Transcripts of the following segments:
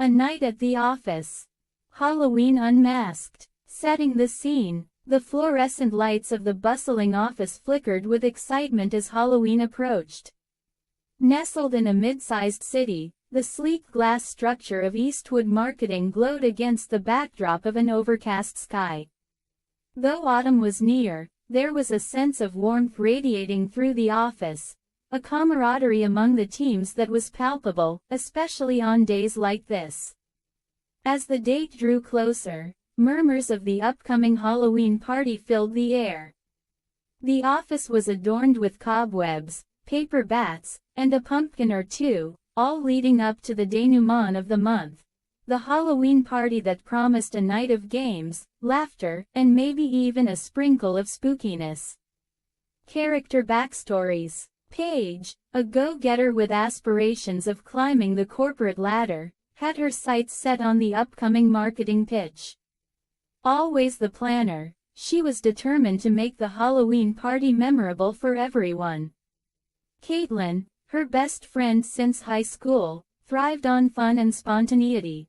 A night at the office. Halloween unmasked. Setting the scene. The fluorescent lights of the bustling office flickered with excitement as Halloween approached. Nestled in a mid-sized city, the sleek glass structure of Eastwood Marketing glowed against the backdrop of an overcast sky. Though autumn was near, there was a sense of warmth radiating through the office, a camaraderie among the teams that was palpable, especially on days like this. As the date drew closer, murmurs of the upcoming Halloween party filled the air. The office was adorned with cobwebs, paper bats, and a pumpkin or two, all leading up to the denouement of the month, the Halloween party that promised a night of games, laughter, and maybe even a sprinkle of spookiness. Character backstories. Paige, a go-getter with aspirations of climbing the corporate ladder, had her sights set on the upcoming marketing pitch. Always the planner, she was determined to make the Halloween party memorable for everyone. Caitlin, her best friend since high school, thrived on fun and spontaneity.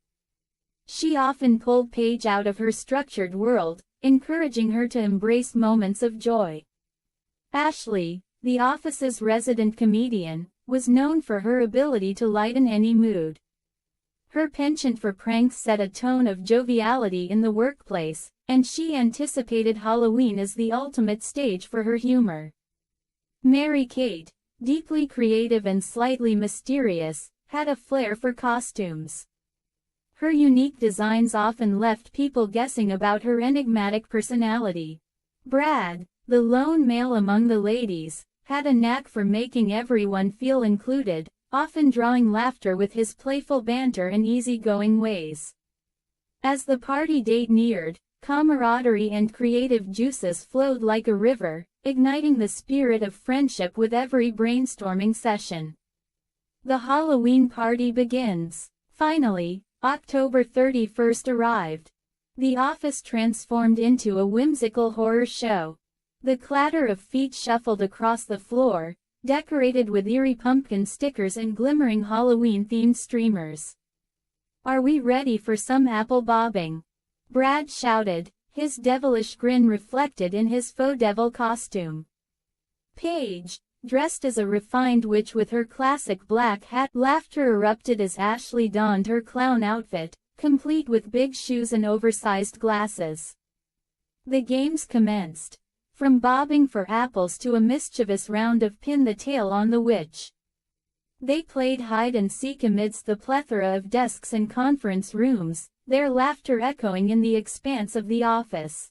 She often pulled Paige out of her structured world, encouraging her to embrace moments of joy. Ashley, the office's resident comedian, was known for her ability to lighten any mood. Her penchant for pranks set a tone of joviality in the workplace, and she anticipated Halloween as the ultimate stage for her humor. Mary-Kate, deeply creative and slightly mysterious, had a flair for costumes. Her unique designs often left people guessing about her enigmatic personality. Brad, the lone male among the ladies, had a knack for making everyone feel included, often drawing laughter with his playful banter and easygoing ways. As the party date neared, camaraderie and creative juices flowed like a river, igniting the spirit of friendship with every brainstorming session. The Halloween party begins. Finally, October 31st arrived. The office transformed into a whimsical horror show. The clatter of feet shuffled across the floor, decorated with eerie pumpkin stickers and glimmering Halloween-themed streamers. "Are we ready for some apple bobbing?" Brad shouted, his devilish grin reflected in his faux devil costume. Paige, dressed as a refined witch with her classic black hat, laughter erupted as Ashley donned her clown outfit, complete with big shoes and oversized glasses. The games commenced. From bobbing for apples to a mischievous round of pin the tail on the witch. They played hide and seek amidst the plethora of desks and conference rooms, their laughter echoing in the expanse of the office.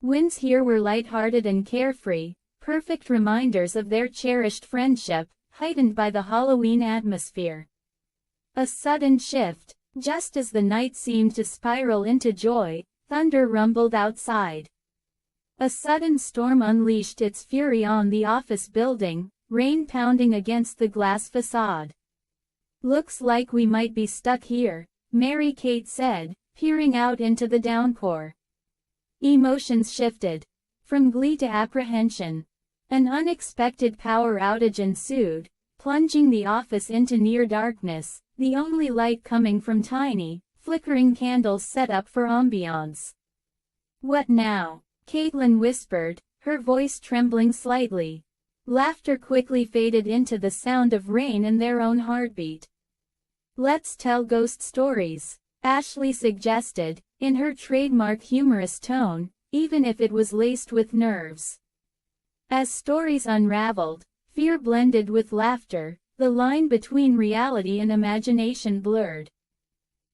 Wins here were light-hearted and carefree, perfect reminders of their cherished friendship, heightened by the Halloween atmosphere. A sudden shift. Just as the night seemed to spiral into joy, thunder rumbled outside. A sudden storm unleashed its fury on the office building, rain pounding against the glass facade. "Looks like we might be stuck here," Mary-Kate said, peering out into the downpour. Emotions shifted. From glee to apprehension. An unexpected power outage ensued, plunging the office into near darkness, the only light coming from tiny, flickering candles set up for ambiance. "What now?" Caitlin whispered, her voice trembling slightly. Laughter quickly faded into the sound of rain and their own heartbeat. "Let's tell ghost stories," Ashley suggested, in her trademark humorous tone, even if it was laced with nerves. As stories unraveled, fear blended with laughter, the line between reality and imagination blurred.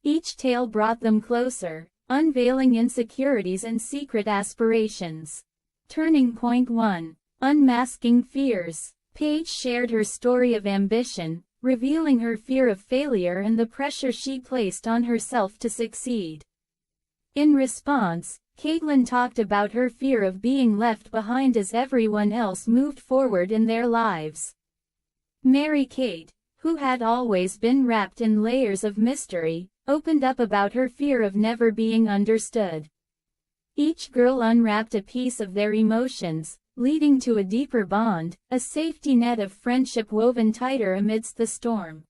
Each tale brought them closer, unveiling insecurities and secret aspirations. Turning Point 1. Unmasking Fears. Paige shared her story of ambition, revealing her fear of failure and the pressure she placed on herself to succeed. In response, Caitlin talked about her fear of being left behind as everyone else moved forward in their lives. Mary-Kate, who had always been wrapped in layers of mystery, opened up about her fear of never being understood. Each girl unwrapped a piece of their emotions, leading to a deeper bond, a safety net of friendship woven tighter amidst the storm.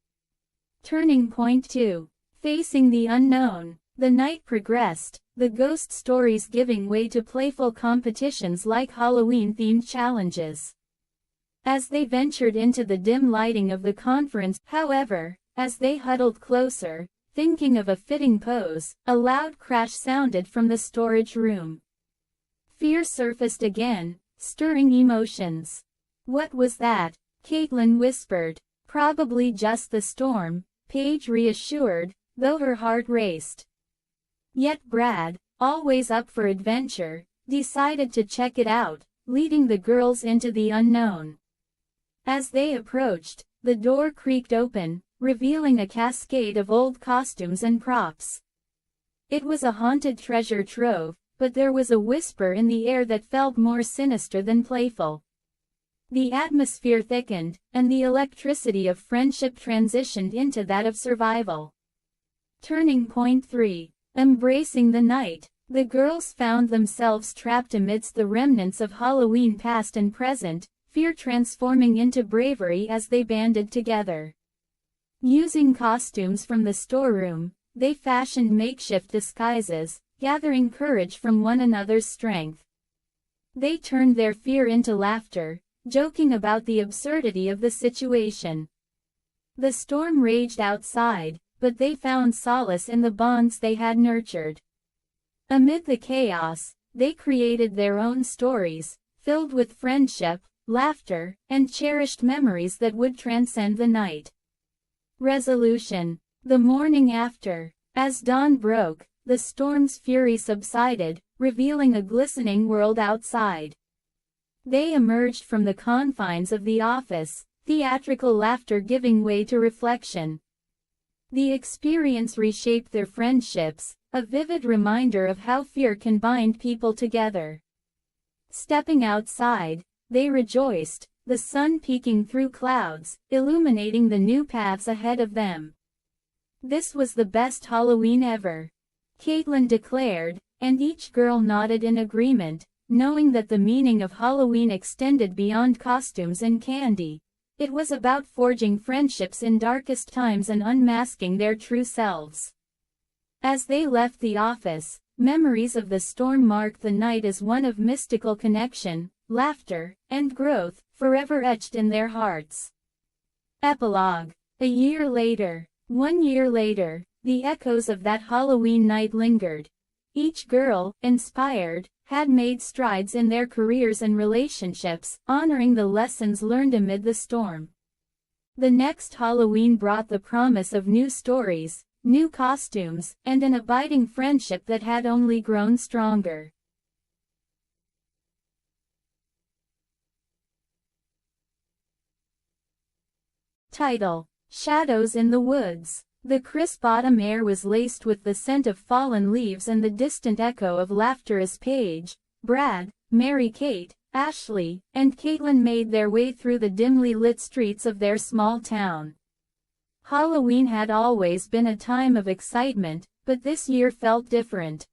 Turning Point 2. Facing the unknown, the night progressed, the ghost stories giving way to playful competitions like Halloween-themed challenges. As they ventured into the dim lighting of the conference, however, as they huddled closer, thinking of a fitting pose, a loud crash sounded from the storage room. Fear surfaced again, stirring emotions. "What was that?" Caitlin whispered. "Probably just the storm," Paige reassured, though her heart raced. Yet Brad, always up for adventure, decided to check it out, leading the girls into the unknown. As they approached, the door creaked open, revealing a cascade of old costumes and props. It was a haunted treasure trove, but there was a whisper in the air that felt more sinister than playful. The atmosphere thickened, and the electricity of friendship transitioned into that of survival. Turning point 3. Embracing the night. The girls found themselves trapped amidst the remnants of Halloween past and present, fear transforming into bravery as they banded together. Using costumes from the storeroom, they fashioned makeshift disguises, gathering courage from one another's strength. They turned their fear into laughter, joking about the absurdity of the situation. The storm raged outside, but they found solace in the bonds they had nurtured. Amid the chaos, they created their own stories, filled with friendship, laughter, and cherished memories that would transcend the night. Resolution. The morning after, as dawn broke, the storm's fury subsided, revealing a glistening world outside. They emerged from the confines of the office, theatrical laughter giving way to reflection. The experience reshaped their friendships, a vivid reminder of how fear can bind people together. Stepping outside, they rejoiced, the sun peeking through clouds, illuminating the new paths ahead of them. This was the best Halloween ever, Caitlin declared, and each girl nodded in agreement, knowing that the meaning of Halloween extended beyond costumes and candy. It was about forging friendships in darkest times and unmasking their true selves. As they left the office, memories of the storm marked the night as one of mystical connection, laughter, and growth, forever etched in their hearts. Epilogue. A year later. 1 year later, the echoes of that Halloween night lingered. Each girl, inspired, had made strides in their careers and relationships, honoring the lessons learned amid the storm. The next Halloween brought the promise of new stories, new costumes, and an abiding friendship that had only grown stronger. Title: Shadows in the Woods. The crisp autumn air was laced with the scent of fallen leaves and the distant echo of laughter as Paige, Brad, Mary-Kate, Ashley, and Caitlin made their way through the dimly lit streets of their small town. Halloween had always been a time of excitement, but this year felt different.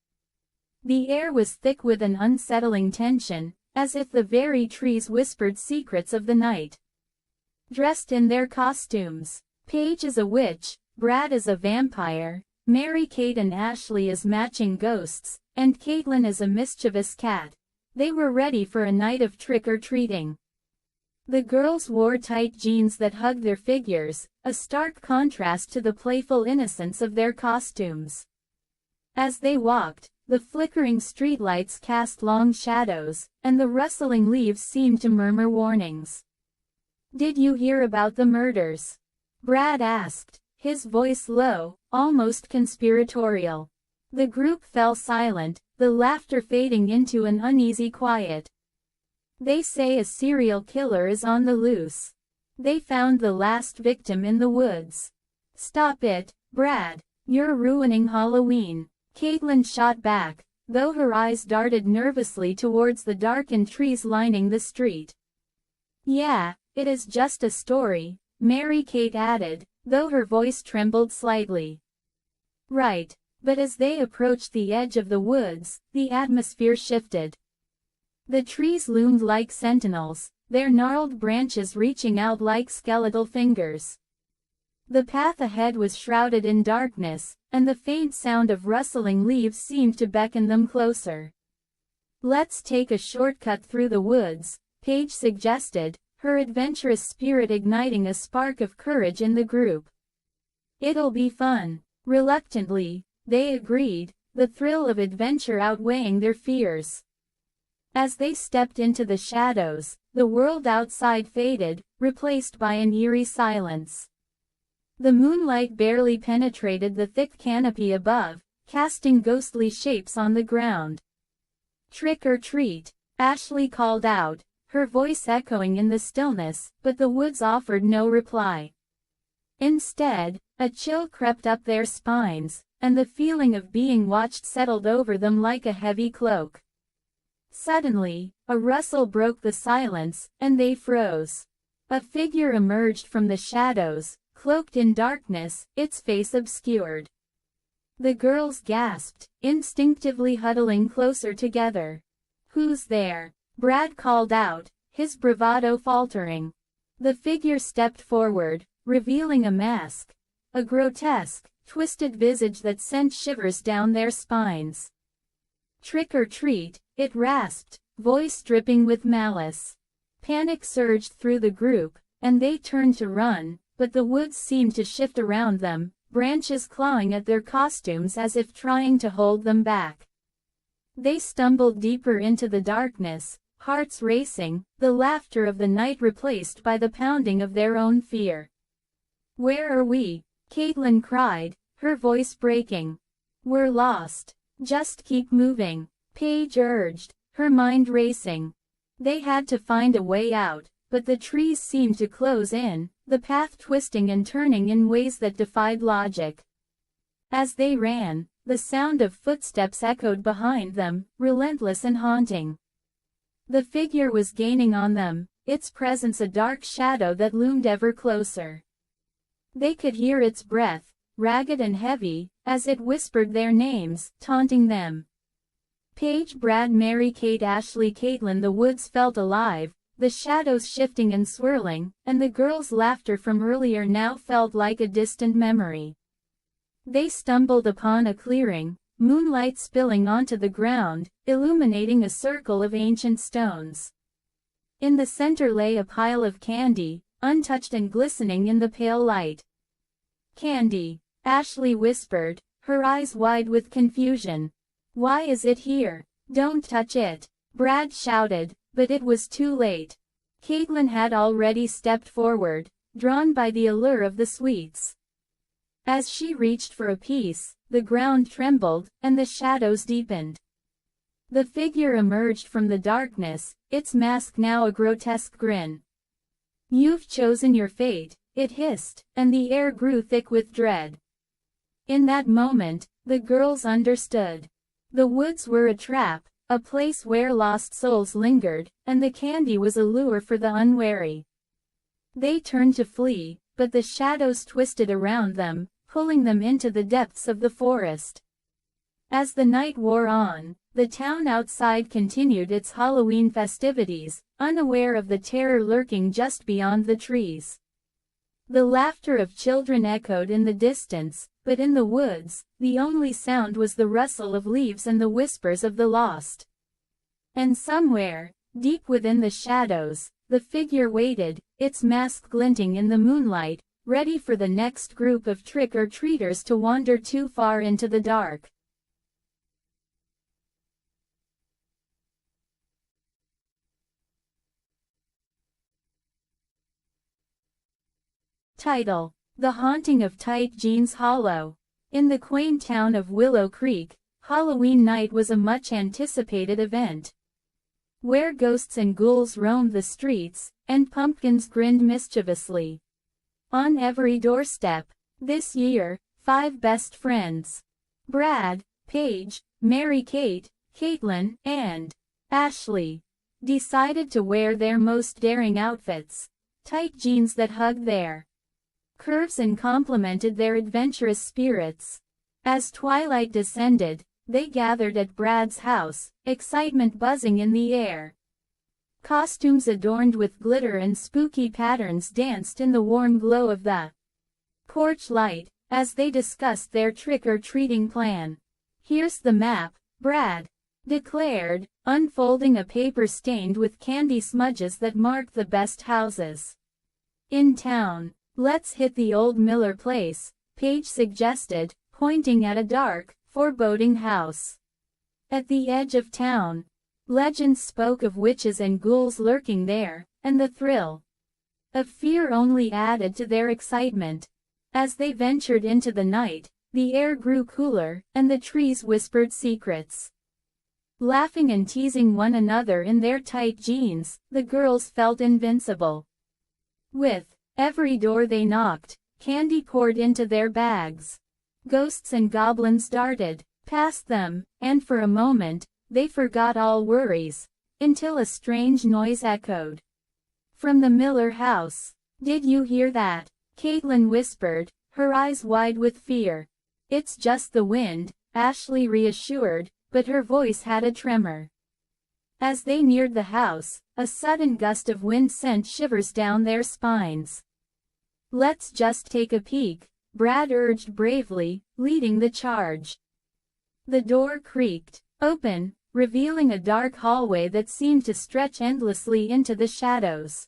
The air was thick with an unsettling tension, as if the very trees whispered secrets of the night. Dressed in their costumes, Paige as a witch, Brad as a vampire, Mary-Kate and Ashley as matching ghosts, and Caitlin as a mischievous cat, they were ready for a night of trick-or-treating. The girls wore tight jeans that hugged their figures, a stark contrast to the playful innocence of their costumes. As they walked, the flickering streetlights cast long shadows, and the rustling leaves seemed to murmur warnings. "Did you hear about the murders?" Brad asked, his voice low, almost conspiratorial. The group fell silent, the laughter fading into an uneasy quiet. "They say a serial killer is on the loose. They found the last victim in the woods." "Stop it, Brad. You're ruining Halloween," Caitlin shot back, though her eyes darted nervously towards the darkened trees lining the street. "Yeah, it is just a story," Mary-Kate added, though her voice trembled slightly. "Right." But as they approached the edge of the woods, the atmosphere shifted. The trees loomed like sentinels, their gnarled branches reaching out like skeletal fingers. The path ahead was shrouded in darkness, and the faint sound of rustling leaves seemed to beckon them closer. "Let's take a shortcut through the woods," Paige suggested, her adventurous spirit igniting a spark of courage in the group. "It'll be fun." Reluctantly, they agreed, the thrill of adventure outweighing their fears. As they stepped into the shadows, the world outside faded, replaced by an eerie silence. The moonlight barely penetrated the thick canopy above, casting ghostly shapes on the ground. "Trick or treat," Ashley called out, her voice echoing in the stillness, but the woods offered no reply. Instead, a chill crept up their spines, and the feeling of being watched settled over them like a heavy cloak. Suddenly, a rustle broke the silence, and they froze. A figure emerged from the shadows, cloaked in darkness, its face obscured. The girls gasped, instinctively huddling closer together. "Who's there?" Brad called out, his bravado faltering. The figure stepped forward, revealing a mask. A grotesque, twisted visage that sent shivers down their spines. "Trick or treat," it rasped, voice dripping with malice. Panic surged through the group, and they turned to run, but the woods seemed to shift around them, branches clawing at their costumes as if trying to hold them back. They stumbled deeper into the darkness, hearts racing, the laughter of the night replaced by the pounding of their own fear. "Where are we?" Caitlin cried, her voice breaking. "We're lost." "Just keep moving," Paige urged, her mind racing. They had to find a way out, but the trees seemed to close in, the path twisting and turning in ways that defied logic. As they ran, the sound of footsteps echoed behind them, relentless and haunting. The figure was gaining on them, its presence a dark shadow that loomed ever closer. They could hear its breath, ragged and heavy, as it whispered their names, taunting them. Paige, Brad, Mary, Kate, Ashley, Caitlin. The woods felt alive, the shadows shifting and swirling, and the girls' laughter from earlier now felt like a distant memory. They stumbled upon a clearing, moonlight spilling onto the ground, illuminating a circle of ancient stones. In the center lay a pile of candy, untouched and glistening in the pale light. "Candy," Ashley whispered, her eyes wide with confusion. "Why is it here?" "Don't touch it," Brad shouted, but it was too late. Caitlin had already stepped forward, drawn by the allure of the sweets. As she reached for a piece, the ground trembled, and the shadows deepened. The figure emerged from the darkness, its mask now a grotesque grin. "You've chosen your fate," it hissed, and the air grew thick with dread. In that moment, the girls understood. The woods were a trap, a place where lost souls lingered, and the candy was a lure for the unwary. They turned to flee, but the shadows twisted around them, pulling them into the depths of the forest. As the night wore on, the town outside continued its Halloween festivities, unaware of the terror lurking just beyond the trees. The laughter of children echoed in the distance, but in the woods, the only sound was the rustle of leaves and the whispers of the lost. And somewhere, deep within the shadows, the figure waited, its mask glinting in the moonlight, ready for the next group of trick-or-treaters to wander too far into the dark. Title: The Haunting of Tight Jeans Hollow. In the quaint town of Willow Creek, Halloween night was a much-anticipated event, where ghosts and ghouls roamed the streets, and pumpkins grinned mischievously. On every doorstep, this year, 5 best friends, Brad, Paige, Mary Kate, Caitlin, and Ashley, decided to wear their most daring outfits, tight jeans that hugged their curves and complemented their adventurous spirits. As twilight descended, they gathered at Brad's house, excitement buzzing in the air. Costumes adorned with glitter and spooky patterns danced in the warm glow of the porch light, as they discussed their trick-or-treating plan. "Here's the map," Brad declared, unfolding a paper stained with candy smudges that marked the best houses in town. "Let's hit the old Miller place," Paige suggested, pointing at a dark, foreboding house at the edge of town. Legends spoke of witches and ghouls lurking there, and the thrill of fear only added to their excitement. As they ventured into the night, the air grew cooler, and the trees whispered secrets. Laughing and teasing one another in their tight jeans, the girls felt invincible. With every door they knocked, candy poured into their bags. Ghosts and goblins darted past them, and for a moment, they forgot all worries, until a strange noise echoed from the Miller house. "Did you hear that?" Caitlin whispered, her eyes wide with fear. "It's just the wind," Ashley reassured, but her voice had a tremor. As they neared the house, a sudden gust of wind sent shivers down their spines. "Let's just take a peek," Brad urged bravely, leading the charge. The door creaked open, revealing a dark hallway that seemed to stretch endlessly into the shadows.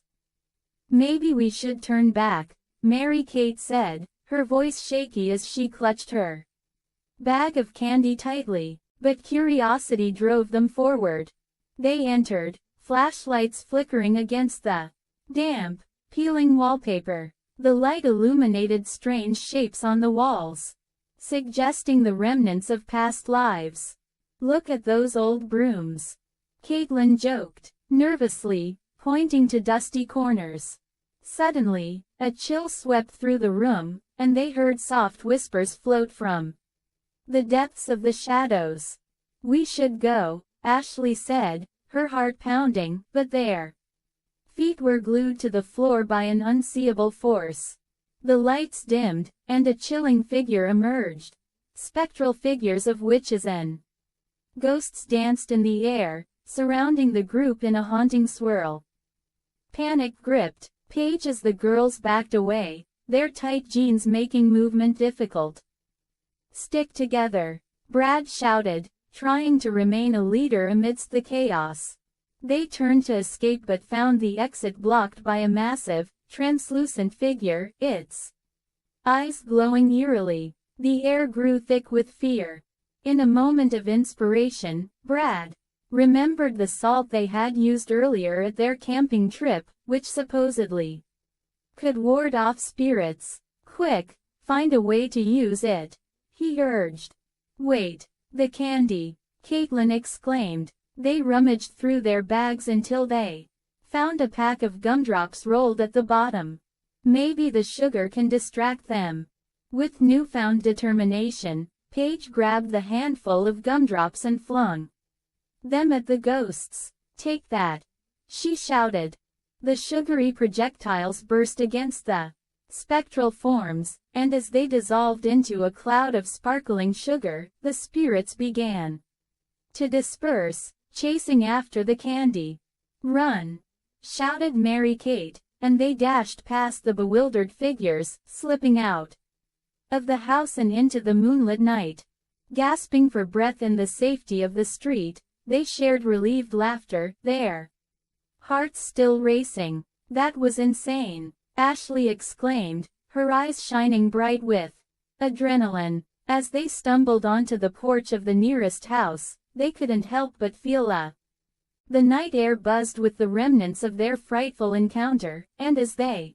"Maybe we should turn back," Mary-Kate said, her voice shaky as she clutched her bag of candy tightly, but curiosity drove them forward. They entered, flashlights flickering against the damp, peeling wallpaper. The light illuminated strange shapes on the walls, suggesting the remnants of past lives. "Look at those old brooms," Caitlin joked, nervously, pointing to dusty corners. Suddenly, a chill swept through the room, and they heard soft whispers float from the depths of the shadows. "We should go," Ashley said, her heart pounding, but their feet were glued to the floor by an unseeable force. The lights dimmed, and a chilling figure emerged. Spectral figures of witches and ghosts danced in the air, surrounding the group in a haunting swirl. Panic gripped Paige as the girls backed away, their tight jeans making movement difficult. "Stick together," Brad shouted, trying to remain a leader amidst the chaos. They turned to escape but found the exit blocked by a massive, translucent figure, its eyes glowing eerily. The air grew thick with fear. In a moment of inspiration, Brad remembered the salt they had used earlier at their camping trip, which supposedly could ward off spirits. "Quick, find a way to use it," he urged. "Wait, the candy," Caitlin exclaimed. They rummaged through their bags until they found a pack of gumdrops rolled at the bottom. "Maybe the sugar can distract them." With newfound determination, Paige grabbed the handful of gumdrops and flung them at the ghosts. "Take that," she shouted. The sugary projectiles burst against the spectral forms, and as they dissolved into a cloud of sparkling sugar, the spirits began to disperse, chasing after the candy. "Run!" shouted Mary-Kate, and they dashed past the bewildered figures, slipping out of the house and into the moonlit night. Gasping for breath in the safety of the street, they shared relieved laughter, their hearts still racing. "That was insane," Ashley exclaimed, her eyes shining bright with adrenaline. As they stumbled onto the porch of the nearest house, they couldn't help but feel the night air buzzed with the remnants of their frightful encounter, and as they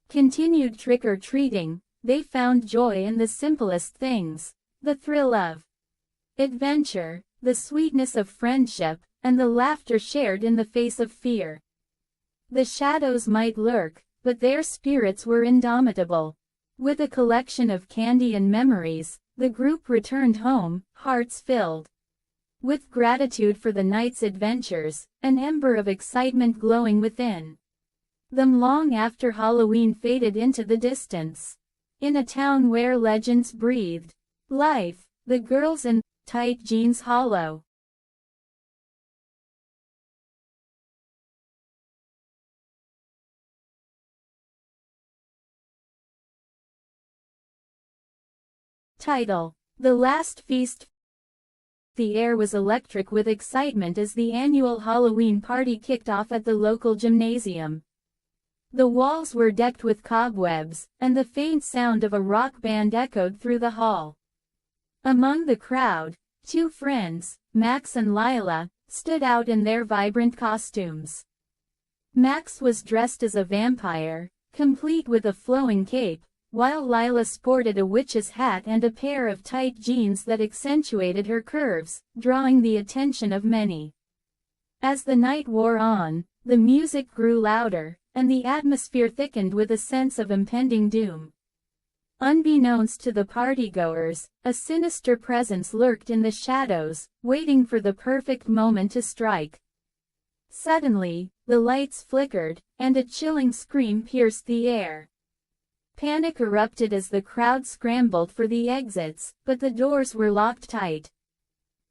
continued trick-or-treating, they found joy in the simplest things: the thrill of adventure, the sweetness of friendship, and the laughter shared in the face of fear. The shadows might lurk, but their spirits were indomitable. With a collection of candy and memories, the group returned home, hearts filled with gratitude for the night's adventures, an ember of excitement glowing within them long after Halloween faded into the distance. In a town where legends breathed life, the girls in tight jeans hollow Title: The Last Feast. The air was electric with excitement as the annual Halloween party kicked off at the local gymnasium. The walls were decked with cobwebs, and the faint sound of a rock band echoed through the hall. Among the crowd, two friends, Max and Lila, stood out in their vibrant costumes. Max was dressed as a vampire, complete with a flowing cape, while Lila sported a witch's hat and a pair of tight jeans that accentuated her curves, drawing the attention of many. As the night wore on, the music grew louder, and the atmosphere thickened with a sense of impending doom. Unbeknownst to the partygoers, a sinister presence lurked in the shadows, waiting for the perfect moment to strike. Suddenly, the lights flickered, and a chilling scream pierced the air. Panic erupted as the crowd scrambled for the exits, but the doors were locked tight.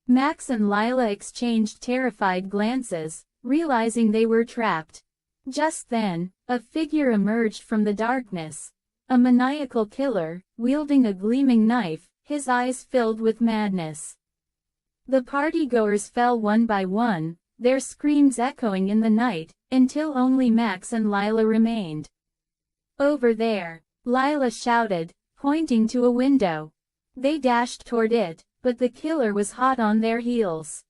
Max and Lila exchanged terrified glances, realizing they were trapped. Just then, a figure emerged from the darkness. A maniacal killer, wielding a gleaming knife, his eyes filled with madness. The partygoers fell one by one, their screams echoing in the night, until only Max and Lila remained. "Over there!" Lila shouted, pointing to a window. They dashed toward it, but the killer was hot on their heels.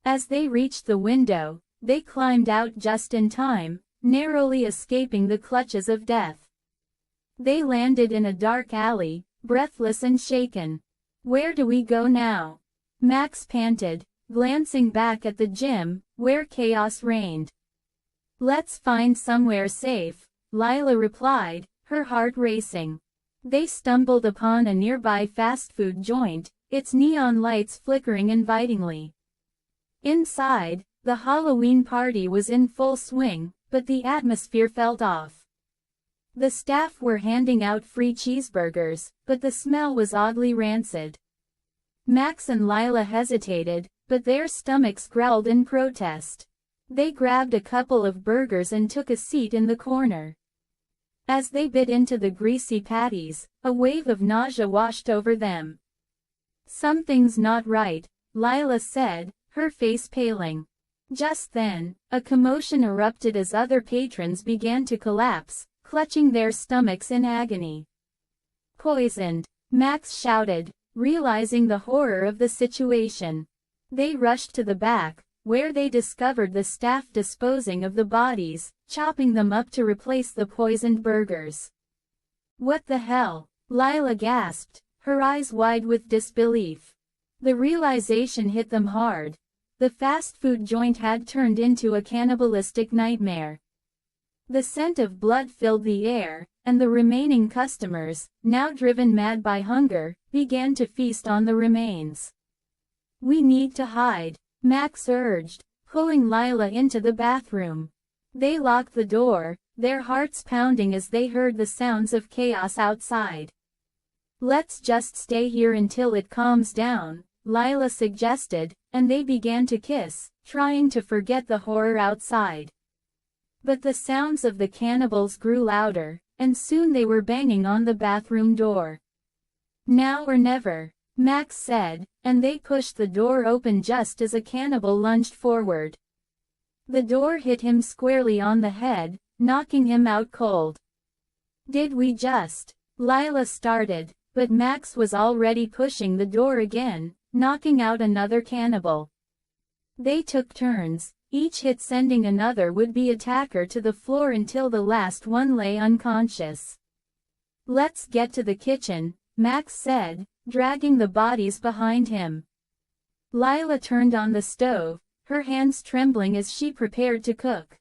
As they reached the window, they climbed out just in time, narrowly escaping the clutches of death. They landed in a dark alley, breathless and shaken. "Where do we go now?" Max panted, glancing back at the gym, where chaos reigned. "Let's find somewhere safe," Lila replied, her heart racing. They stumbled upon a nearby fast food joint, its neon lights flickering invitingly. Inside, the Halloween party was in full swing, but the atmosphere felt off. The staff were handing out free cheeseburgers, but the smell was oddly rancid. Max and Lila hesitated, but their stomachs growled in protest. They grabbed a couple of burgers and took a seat in the corner. As they bit into the greasy patties, a wave of nausea washed over them. "Something's not right," Lila said, her face paling. Just then, a commotion erupted as other patrons began to collapse, clutching their stomachs in agony. "Poisoned!" Max shouted, realizing the horror of the situation. They rushed to the back, where they discovered the staff disposing of the bodies, chopping them up to replace the poisoned burgers. "What the hell?" Lila gasped, her eyes wide with disbelief. The realization hit them hard. The fast food joint had turned into a cannibalistic nightmare. The scent of blood filled the air, and the remaining customers, now driven mad by hunger, began to feast on the remains. "We need to hide," Max urged, pulling Lila into the bathroom. They locked the door, their hearts pounding as they heard the sounds of chaos outside. "Let's just stay here until it calms down," Lila suggested, and they began to kiss, trying to forget the horror outside. But the sounds of the cannibals grew louder, and soon they were banging on the bathroom door. "Now or never," Max said, and they pushed the door open just as a cannibal lunged forward. The door hit him squarely on the head, knocking him out cold. "Did we just?" Lila started, but Max was already pushing the door again, knocking out another cannibal. They took turns, each hit sending another would-be attacker to the floor until the last one lay unconscious. "Let's get to the kitchen," Max said, dragging the bodies behind him. Lila turned on the stove, her hands trembling as she prepared to cook.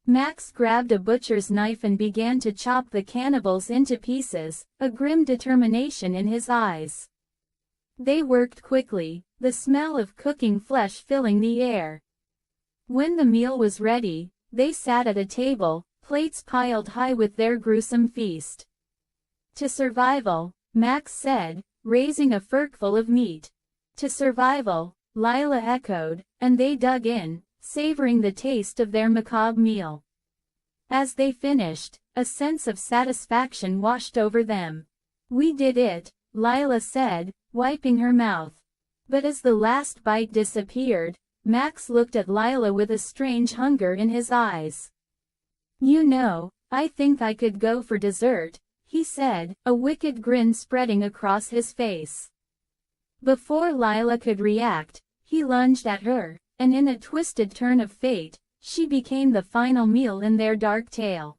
Max grabbed a butcher's knife and began to chop the cannibals into pieces, a grim determination in his eyes. They worked quickly, the smell of cooking flesh filling the air. When the meal was ready, they sat at a table, plates piled high with their gruesome feast. "To survival," Max said, raising a forkful of meat. "To survival," Lila echoed, and they dug in, savoring the taste of their macabre meal. As they finished, a sense of satisfaction washed over them. "We did it," Lila said, wiping her mouth. But as the last bite disappeared, Max looked at Lila with a strange hunger in his eyes. "You know, I think I could go for dessert," he said, a wicked grin spreading across his face. Before Lila could react, he lunged at her, and in a twisted turn of fate, she became the final meal in their dark tale.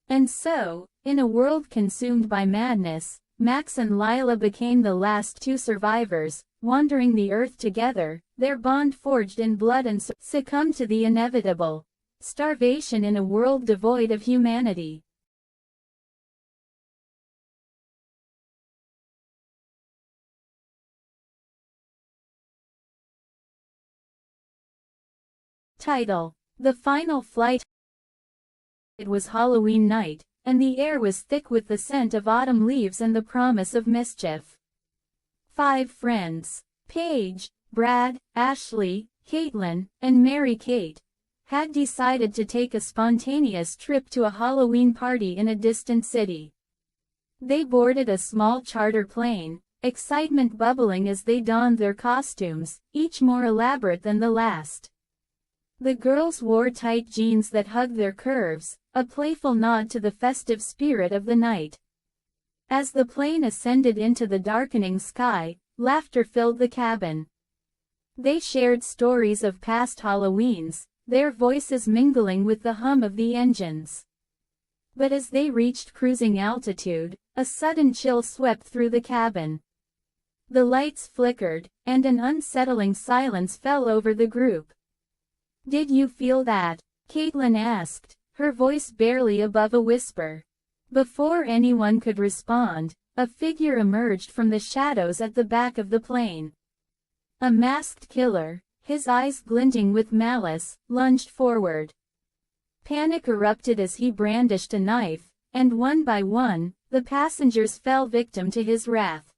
And so, in a world consumed by madness, Max and Lila became the last two survivors, wandering the earth together, their bond forged in blood, and succumbed to the inevitable starvation in a world devoid of humanity. Title: The Final Flight. It was Halloween night, and the air was thick with the scent of autumn leaves and the promise of mischief. 5 friends, Paige, Brad, Ashley, Caitlin, and Mary-Kate, had decided to take a spontaneous trip to a Halloween party in a distant city. They boarded a small charter plane, excitement bubbling as they donned their costumes, each more elaborate than the last. The girls wore tight jeans that hugged their curves, a playful nod to the festive spirit of the night. As the plane ascended into the darkening sky, laughter filled the cabin. They shared stories of past Halloweens, their voices mingling with the hum of the engines. But as they reached cruising altitude, a sudden chill swept through the cabin. The lights flickered, and an unsettling silence fell over the group. "Did you feel that?" Caitlin asked, her voice barely above a whisper. Before anyone could respond, a figure emerged from the shadows at the back of the plane. A masked killer, his eyes glinting with malice, lunged forward. Panic erupted as he brandished a knife, and one by one, the passengers fell victim to his wrath.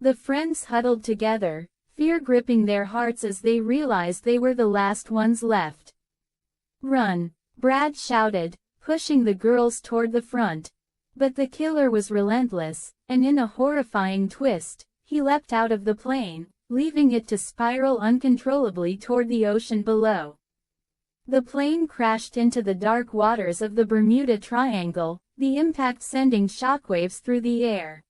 The friends huddled together, fear gripping their hearts as they realized they were the last ones left. "Run!" Brad shouted, pushing the girls toward the front. But the killer was relentless, and in a horrifying twist, he leapt out of the plane, leaving it to spiral uncontrollably toward the ocean below. The plane crashed into the dark waters of the Bermuda Triangle, the impact sending shockwaves through the air.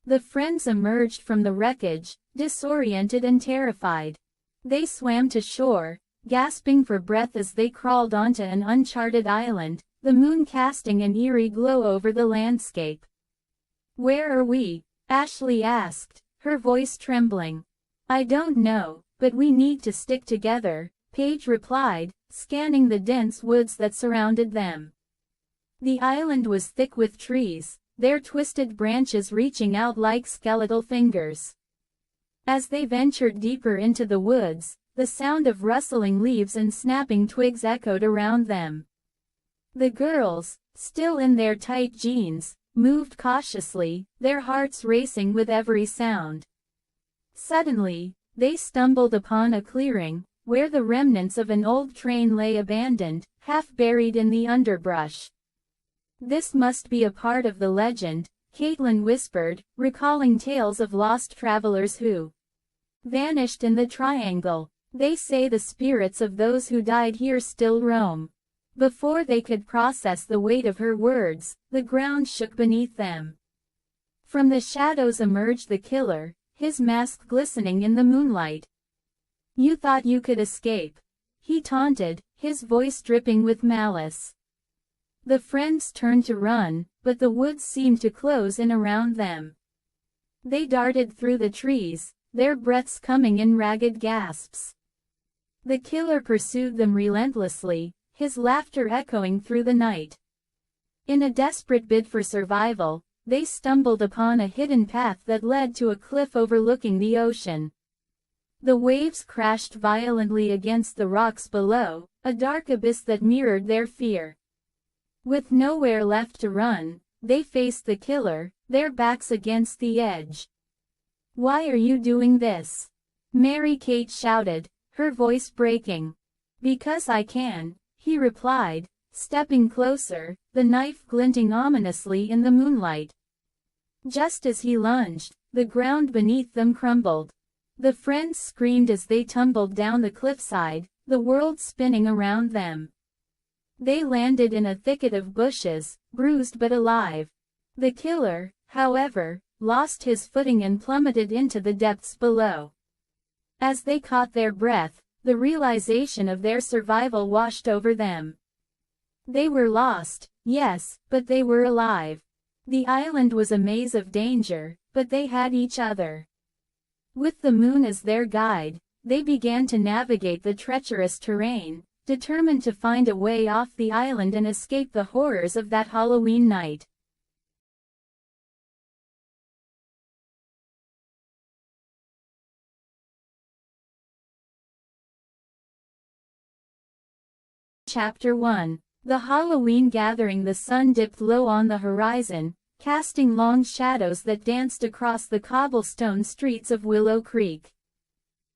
The friends emerged from the wreckage, disoriented and terrified. They swam to shore, gasping for breath as they crawled onto an uncharted island, the moon casting an eerie glow over the landscape. "Where are we?" Ashley asked, her voice trembling. "I don't know, but we need to stick together," Paige replied, scanning the dense woods that surrounded them. The island was thick with trees, their twisted branches reaching out like skeletal fingers. As they ventured deeper into the woods, the sound of rustling leaves and snapping twigs echoed around them. The girls, still in their tight jeans, moved cautiously, their hearts racing with every sound. Suddenly, they stumbled upon a clearing, where the remnants of an old train lay abandoned, half buried in the underbrush. "This must be a part of the legend," Caitlin whispered, recalling tales of lost travelers who vanished in the triangle. "They say the spirits of those who died here still roam." Before they could process the weight of her words, the ground shook beneath them. From the shadows emerged the killer, his mask glistening in the moonlight. "You thought you could escape," he taunted, his voice dripping with malice. The friends turned to run, but the woods seemed to close in around them. They darted through the trees, their breaths coming in ragged gasps. The killer pursued them relentlessly, his laughter echoing through the night. In a desperate bid for survival, they stumbled upon a hidden path that led to a cliff overlooking the ocean. The waves crashed violently against the rocks below, a dark abyss that mirrored their fear. With nowhere left to run, they faced the killer, their backs against the edge. "Why are you doing this?" Mary-Kate shouted, her voice breaking. "Because I can," he replied, stepping closer, the knife glinting ominously in the moonlight. Just as he lunged, the ground beneath them crumbled. The friends screamed as they tumbled down the cliffside, the world spinning around them. They landed in a thicket of bushes, bruised but alive. The killer, however, lost his footing and plummeted into the depths below. As they caught their breath, the realization of their survival washed over them. They were lost, yes, but they were alive. The island was a maze of danger, but they had each other. With the moon as their guide, they began to navigate the treacherous terrain, determined to find a way off the island and escape the horrors of that Halloween night. Chapter 1. The Halloween gathering. The sun dipped low on the horizon, casting long shadows that danced across the cobblestone streets of Willow Creek.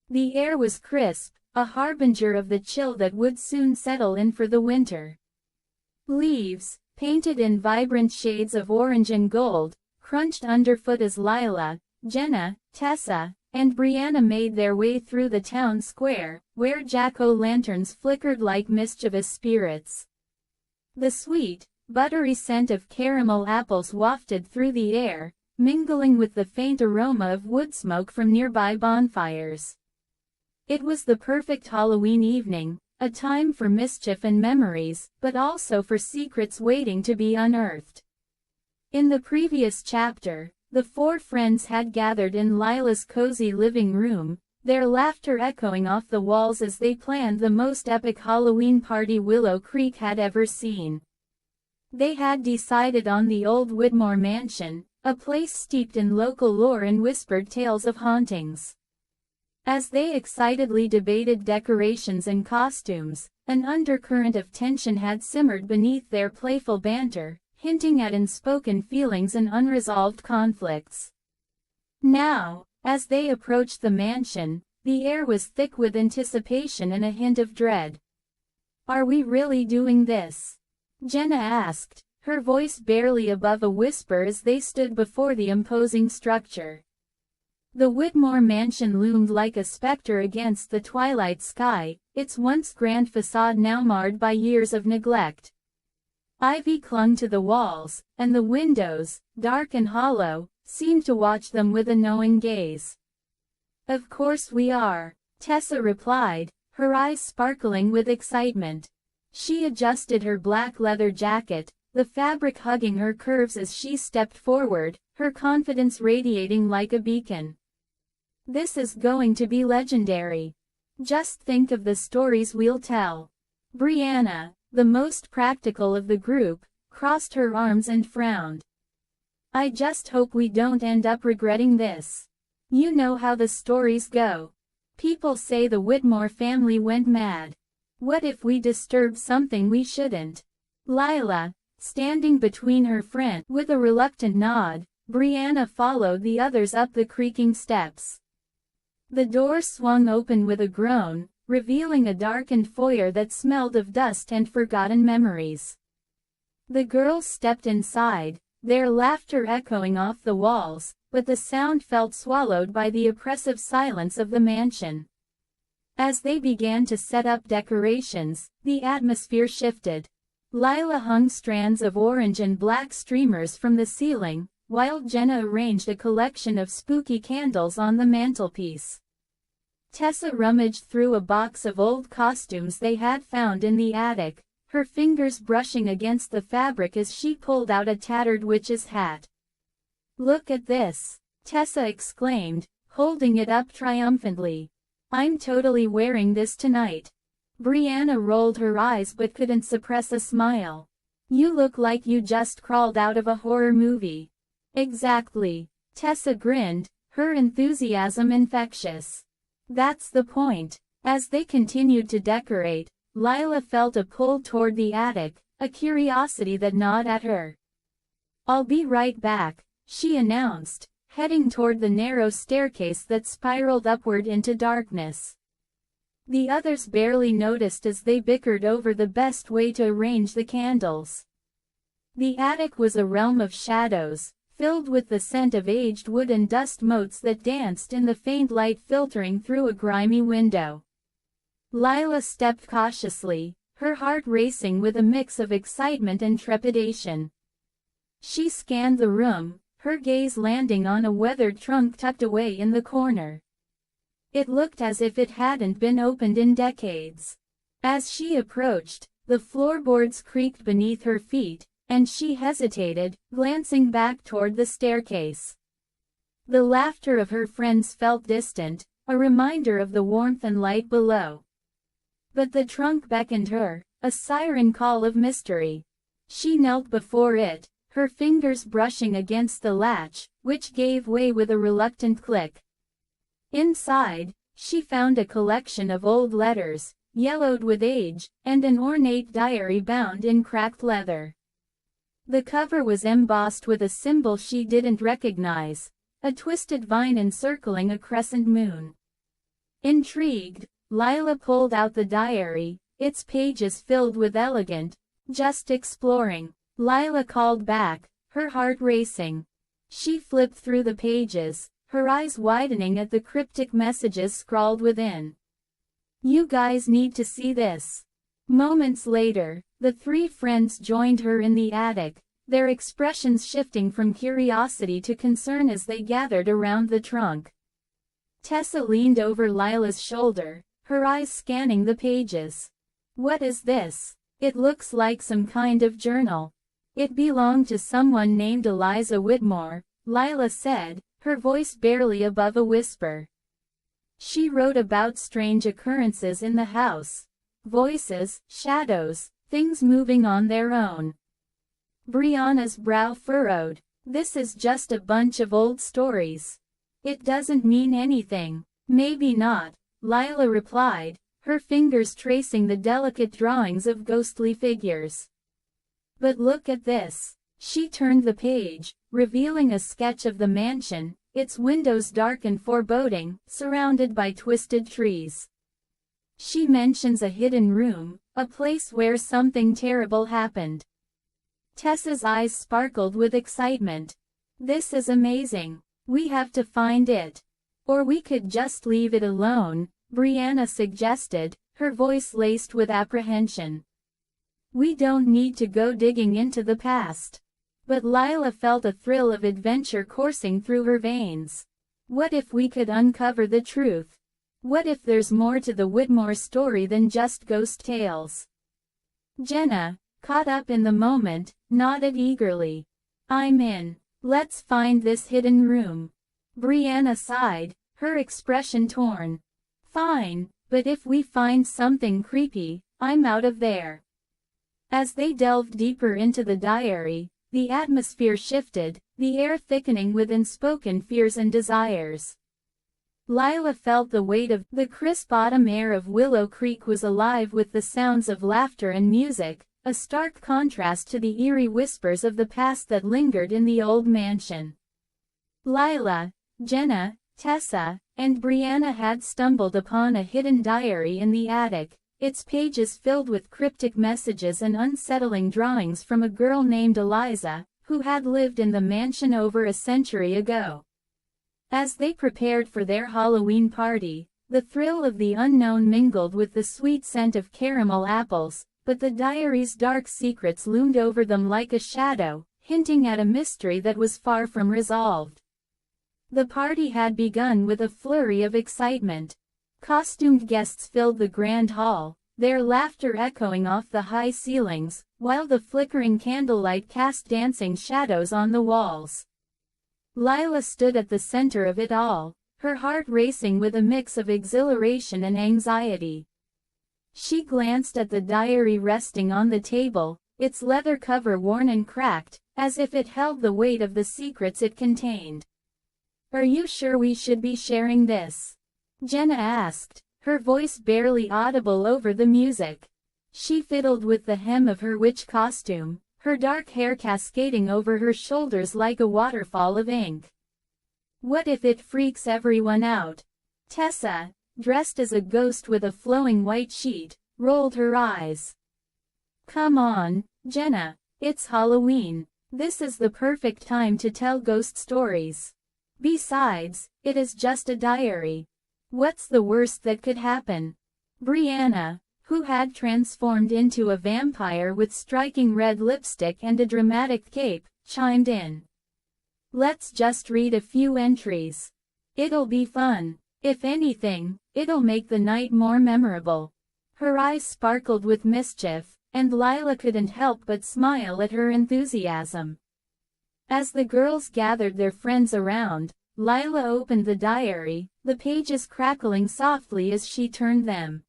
The air was crisp, a harbinger of the chill that would soon settle in for the winter. Leaves, painted in vibrant shades of orange and gold, crunched underfoot as Lila, Jenna, Tessa, and Brianna made their way through the town square, where jack-o'-lanterns flickered like mischievous spirits. The sweet, buttery scent of caramel apples wafted through the air, mingling with the faint aroma of wood smoke from nearby bonfires. It was the perfect Halloween evening, a time for mischief and memories, but also for secrets waiting to be unearthed. In the previous chapter, the four friends had gathered in Lila's cozy living room, their laughter echoing off the walls as they planned the most epic Halloween party Willow Creek had ever seen. They had decided on the old Whitmore mansion, a place steeped in local lore and whispered tales of hauntings. As they excitedly debated decorations and costumes, an undercurrent of tension had simmered beneath their playful banter, hinting at unspoken feelings and unresolved conflicts. Now, as they approached the mansion, the air was thick with anticipation and a hint of dread. "Are we really doing this?" Jenna asked, her voice barely above a whisper as they stood before the imposing structure. The Whitmore mansion loomed like a specter against the twilight sky, its once grand facade now marred by years of neglect. Ivy clung to the walls, and the windows, dark and hollow, seemed to watch them with a knowing gaze. "Of course we are," Tessa replied, her eyes sparkling with excitement. She adjusted her black leather jacket, the fabric hugging her curves as she stepped forward, her confidence radiating like a beacon. "This is going to be legendary. Just think of the stories we'll tell." Brianna, the most practical of the group, crossed her arms and frowned. "I just hope we don't end up regretting this. You know how the stories go. People say the Whitmore family went mad. What if we disturbed something we shouldn't?" Lila, standing between her friend, with a reluctant nod, Brianna followed the others up the creaking steps. The door swung open with a groan, revealing a darkened foyer that smelled of dust and forgotten memories. The girls stepped inside, their laughter echoing off the walls, but the sound felt swallowed by the oppressive silence of the mansion. As they began to set up decorations, the atmosphere shifted. Lila hung strands of orange and black streamers from the ceiling, while Jenna arranged a collection of spooky candles on the mantelpiece. Tessa rummaged through a box of old costumes they had found in the attic, her fingers brushing against the fabric as she pulled out a tattered witch's hat. "Look at this," Tessa exclaimed, holding it up triumphantly. "I'm totally wearing this tonight." Brianna rolled her eyes but couldn't suppress a smile. "You look like you just crawled out of a horror movie." "Exactly." Tessa grinned, her enthusiasm infectious. "That's the point." As they continued to decorate, Lila felt a pull toward the attic, a curiosity that gnawed at her. "I'll be right back," she announced, heading toward the narrow staircase that spiraled upward into darkness. The others barely noticed as they bickered over the best way to arrange the candles. The attic was a realm of shadows, filled with the scent of aged wood and dust motes that danced in the faint light filtering through a grimy window. Lila stepped cautiously, her heart racing with a mix of excitement and trepidation. She scanned the room, her gaze landing on a weathered trunk tucked away in the corner. It looked as if it hadn't been opened in decades. As she approached, the floorboards creaked beneath her feet, and she hesitated, glancing back toward the staircase. The laughter of her friends felt distant, a reminder of the warmth and light below. But the trunk beckoned her, a siren call of mystery. She knelt before it, her fingers brushing against the latch, which gave way with a reluctant click. Inside, she found a collection of old letters, yellowed with age, and an ornate diary bound in cracked leather. The cover was embossed with a symbol she didn't recognize, a twisted vine encircling a crescent moon. Intrigued, Lila pulled out the diary, its pages filled with elegant, "Just exploring." Lila called back, her heart racing. She flipped through the pages, her eyes widening at the cryptic messages scrawled within. "You guys need to see this." Moments later, the three friends joined her in the attic, their expressions shifting from curiosity to concern as they gathered around the trunk. Tessa leaned over Lila's shoulder, her eyes scanning the pages. "What is this? It looks like some kind of journal." "It belonged to someone named Eliza Whitmore," Lila said, her voice barely above a whisper. "She wrote about strange occurrences in the house. Voices, shadows, things moving on their own." Brianna's brow furrowed. "This is just a bunch of old stories. It doesn't mean anything." "Maybe not," Lila replied, her fingers tracing the delicate drawings of ghostly figures. "But look at this." She turned the page, revealing a sketch of the mansion, its windows dark and foreboding, surrounded by twisted trees. "She mentions a hidden room, a place where something terrible happened." Tessa's eyes sparkled with excitement. "This is amazing. We have to find it. Or we could just leave it alone," Brianna suggested, her voice laced with apprehension. "We don't need to go digging into the past." But Lila felt a thrill of adventure coursing through her veins. What if we could uncover the truth? What if there's more to the Whitmore story than just ghost tales? Jenna, caught up in the moment, nodded eagerly. "I'm in. Let's find this hidden room." Brianna sighed, her expression torn. "Fine, but if we find something creepy, I'm out of there." As they delved deeper into the diary, the atmosphere shifted, the air thickening with unspoken fears and desires. Lila felt the weight of the crisp autumn air of Willow Creek was alive with the sounds of laughter and music, a stark contrast to the eerie whispers of the past that lingered in the old mansion. Lila, Jenna, Tessa, and Brianna had stumbled upon a hidden diary in the attic, its pages filled with cryptic messages and unsettling drawings from a girl named Eliza, who had lived in the mansion over a century ago. As they prepared for their Halloween party, the thrill of the unknown mingled with the sweet scent of caramel apples, but the diary's dark secrets loomed over them like a shadow, hinting at a mystery that was far from resolved. The party had begun with a flurry of excitement. Costumed guests filled the grand hall, their laughter echoing off the high ceilings, while the flickering candlelight cast dancing shadows on the walls. Lila stood at the center of it all, her heart racing with a mix of exhilaration and anxiety. She glanced at the diary resting on the table, its leather cover worn and cracked, as if it held the weight of the secrets it contained. "Are you sure we should be sharing this?" Jenna asked, her voice barely audible over the music. She fiddled with the hem of her witch costume, her dark hair cascading over her shoulders like a waterfall of ink. "What if it freaks everyone out?" Tessa, dressed as a ghost with a flowing white sheet, rolled her eyes. "Come on, Jenna, it's Halloween. This is the perfect time to tell ghost stories. Besides, it is just a diary. What's the worst that could happen? Brianna, who had transformed into a vampire with striking red lipstick and a dramatic cape, chimed in. Let's just read a few entries. It'll be fun. If anything, it'll make the night more memorable. Her eyes sparkled with mischief, and Lila couldn't help but smile at her enthusiasm. As the girls gathered their friends around, Lila opened the diary, the pages crackling softly as she turned them.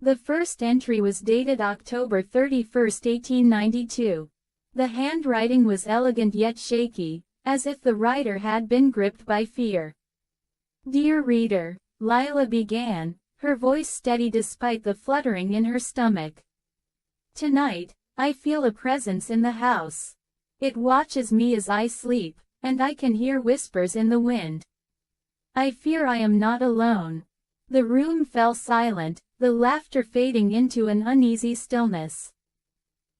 The first entry was dated October 31, 1892. The handwriting was elegant yet shaky, as if the writer had been gripped by fear. Dear reader, Lila began, her voice steady despite the fluttering in her stomach. Tonight, I feel a presence in the house. It watches me as I sleep, and I can hear whispers in the wind. I fear I am not alone. The room fell silent, the laughter fading into an uneasy stillness.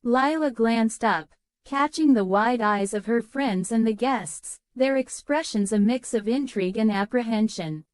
Lila glanced up, catching the wide eyes of her friends and the guests, their expressions a mix of intrigue and apprehension.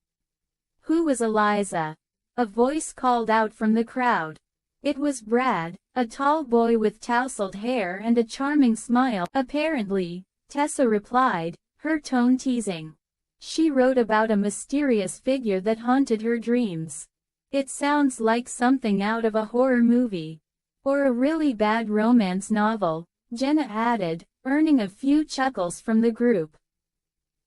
Who was Eliza? A voice called out from the crowd. It was Brad, a tall boy with tousled hair and a charming smile. Apparently, Tessa replied, her tone teasing. She wrote about a mysterious figure that haunted her dreams. It sounds like something out of a horror movie. Or a really bad romance novel, Jenna added, earning a few chuckles from the group.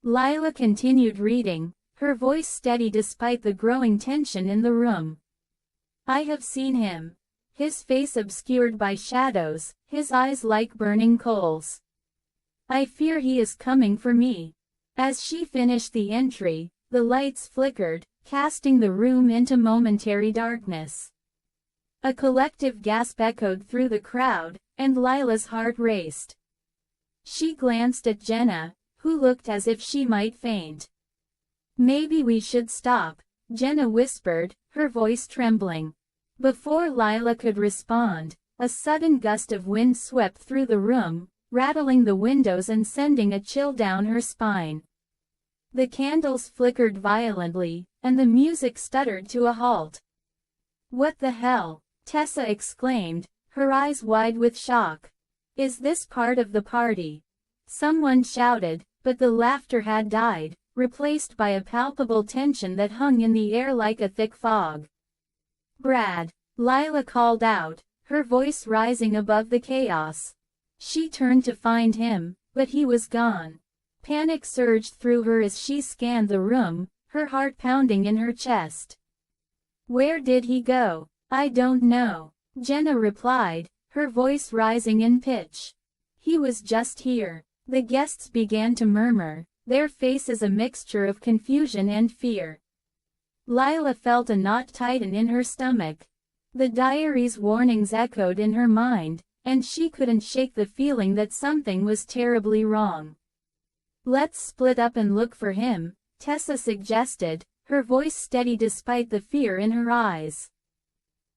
Lila continued reading, her voice steady despite the growing tension in the room. I have seen him. His face obscured by shadows, his eyes like burning coals. I fear he is coming for me. As she finished the entry, the lights flickered, casting the room into momentary darkness. A collective gasp echoed through the crowd, and Lila's heart raced. She glanced at Jenna, who looked as if she might faint. Maybe we should stop, Jenna whispered, her voice trembling. Before Lila could respond, a sudden gust of wind swept through the room, rattling the windows and sending a chill down her spine. The candles flickered violently, and the music stuttered to a halt. What the hell? Tessa exclaimed, her eyes wide with shock. Is this part of the party? Someone shouted, but the laughter had died, replaced by a palpable tension that hung in the air like a thick fog. Brad, Lila called out, her voice rising above the chaos. She turned to find him, but he was gone. Panic surged through her as she scanned the room, her heart pounding in her chest. Where did he go? I don't know, Jenna replied, her voice rising in pitch. He was just here. The guests began to murmur, their faces a mixture of confusion and fear. Lila felt a knot tighten in her stomach. The diary's warnings echoed in her mind, and she couldn't shake the feeling that something was terribly wrong. Let's split up and look for him, Tessa suggested, her voice steady despite the fear in her eyes.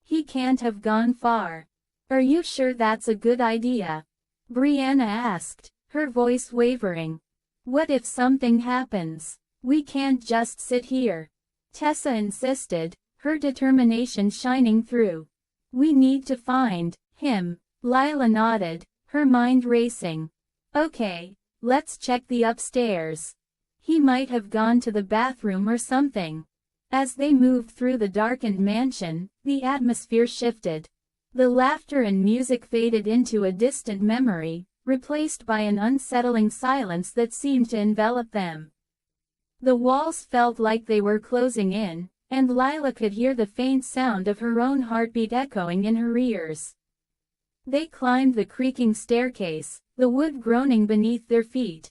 He can't have gone far. Are you sure that's a good idea? Brianna asked, her voice wavering. What if something happens? We can't just sit here. Tessa insisted, her determination shining through. We need to find him. Lila nodded, her mind racing. Okay, let's check the upstairs. He might have gone to the bathroom or something. As they moved through the darkened mansion, the atmosphere shifted. The laughter and music faded into a distant memory, replaced by an unsettling silence that seemed to envelop them. The walls felt like they were closing in, and Lila could hear the faint sound of her own heartbeat echoing in her ears. They climbed the creaking staircase, the wood groaning beneath their feet.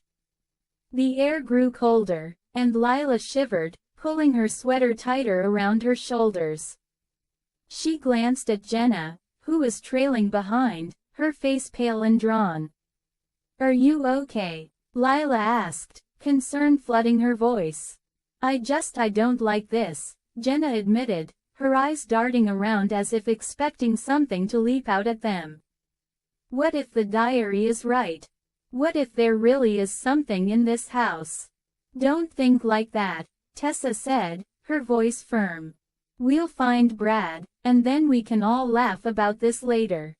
The air grew colder, and Lila shivered, pulling her sweater tighter around her shoulders. She glanced at Jenna, who was trailing behind, her face pale and drawn. Are you okay? Lila asked, concern flooding her voice. I don't like this, Jenna admitted, her eyes darting around as if expecting something to leap out at them. What if the diary is right? What if there really is something in this house? Don't think like that, Tessa said, her voice firm. We'll find Brad, and then we can all laugh about this later.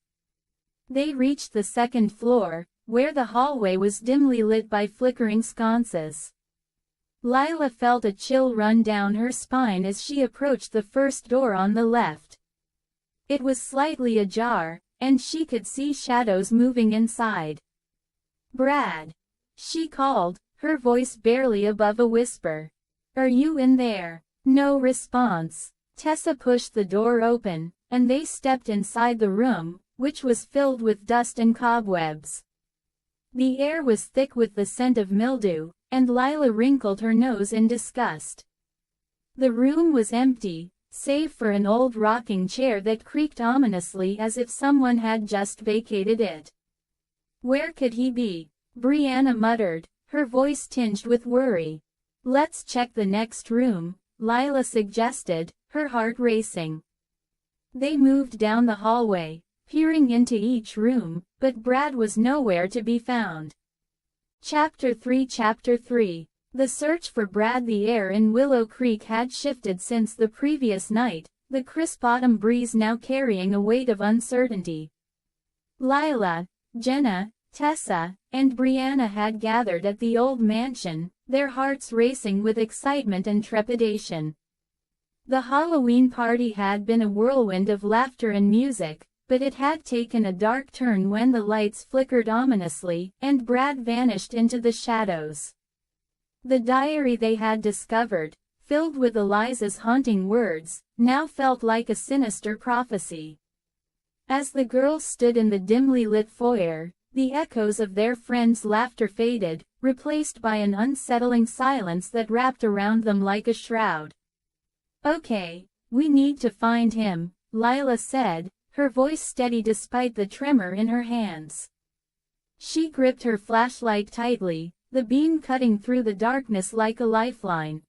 They reached the second floor, where the hallway was dimly lit by flickering sconces. Lila felt a chill run down her spine as she approached the first door on the left. It was slightly ajar, and she could see shadows moving inside. "Brad," she called, her voice barely above a whisper. "Are you in there?" No response. Tessa pushed the door open, and they stepped inside the room, which was filled with dust and cobwebs. The air was thick with the scent of mildew, and Lila wrinkled her nose in disgust. The room was empty, save for an old rocking chair that creaked ominously as if someone had just vacated it. "Where could he be?" Brianna muttered, her voice tinged with worry. "Let's check the next room," Lila suggested, her heart racing. They moved down the hallway, peering into each room, but Brad was nowhere to be found. Chapter 3. The search for Brad. The air in Willow Creek had shifted since the previous night, the crisp autumn breeze now carrying a weight of uncertainty. Lila, Jenna, Tessa, and Brianna had gathered at the old mansion, their hearts racing with excitement and trepidation. The Halloween party had been a whirlwind of laughter and music, but it had taken a dark turn when the lights flickered ominously, and Brad vanished into the shadows. The diary they had discovered, filled with Eliza's haunting words, now felt like a sinister prophecy. As the girls stood in the dimly lit foyer, the echoes of their friends' laughter faded, replaced by an unsettling silence that wrapped around them like a shroud. "Okay, we need to find him," Lila said, her voice steady despite the tremor in her hands. She gripped her flashlight tightly, the beam cutting through the darkness like a lifeline.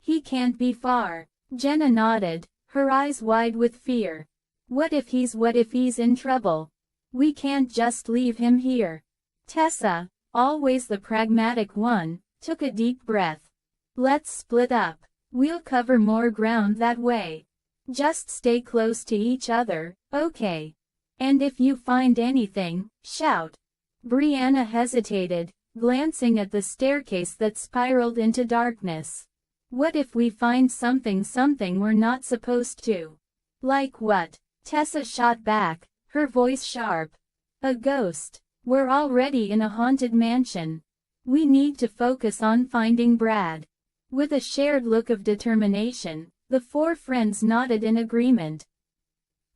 "He can't be far." Jenna nodded, her eyes wide with fear. What if he's in trouble? We can't just leave him here." Tessa, always the pragmatic one, took a deep breath. "Let's split up. We'll cover more ground that way. Just stay close to each other, okay? And if you find anything, shout." Brianna hesitated, glancing at the staircase that spiraled into darkness. "What if we find something we're not supposed to?" "Like what?" Tessa shot back, her voice sharp. "A ghost. We're already in a haunted mansion. We need to focus on finding Brad." With a shared look of determination, the four friends nodded in agreement.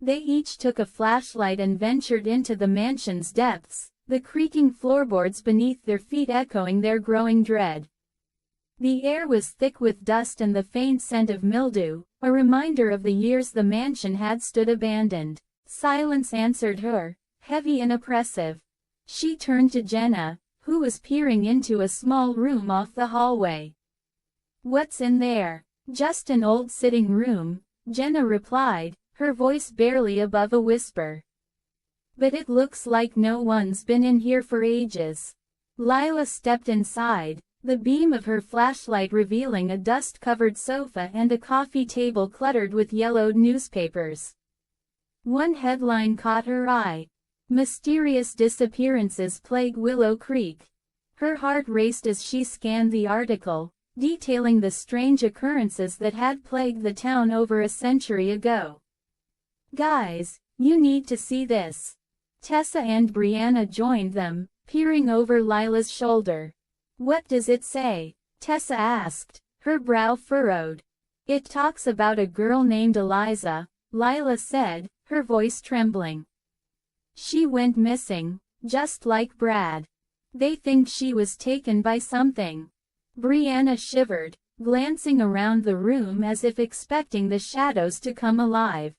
They each took a flashlight and ventured into the mansion's depths, the creaking floorboards beneath their feet echoing their growing dread. The air was thick with dust and the faint scent of mildew, a reminder of the years the mansion had stood abandoned. Silence answered her, heavy and oppressive. She turned to Jenna, who was peering into a small room off the hallway. "What's in there?" "Just an old sitting room," Jenna replied, her voice barely above a whisper. "But it looks like no one's been in here for ages." Lila stepped inside, the beam of her flashlight revealing a dust-covered sofa and a coffee table cluttered with yellowed newspapers. One headline caught her eye. "Mysterious disappearances plague Willow Creek." Her heart raced as she scanned the article, detailing the strange occurrences that had plagued the town over a century ago. "Guys, you need to see this." Tessa and Brianna joined them, peering over Lila's shoulder. "What does it say?" Tessa asked, her brow furrowed. "It talks about a girl named Eliza," Lila said, her voice trembling. "She went missing, just like Brad. They think she was taken by something." Brianna shivered, glancing around the room as if expecting the shadows to come alive.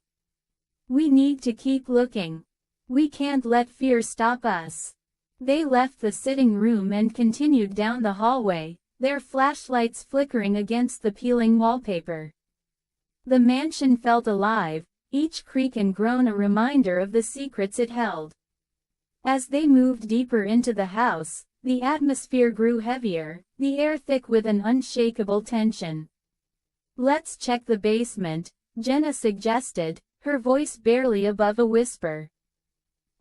"We need to keep looking. We can't let fear stop us." They left the sitting room and continued down the hallway, their flashlights flickering against the peeling wallpaper. The mansion felt alive, each creak and groan a reminder of the secrets it held. As they moved deeper into the house, the atmosphere grew heavier, the air thick with an unshakable tension. "Let's check the basement," Jenna suggested, her voice barely above a whisper.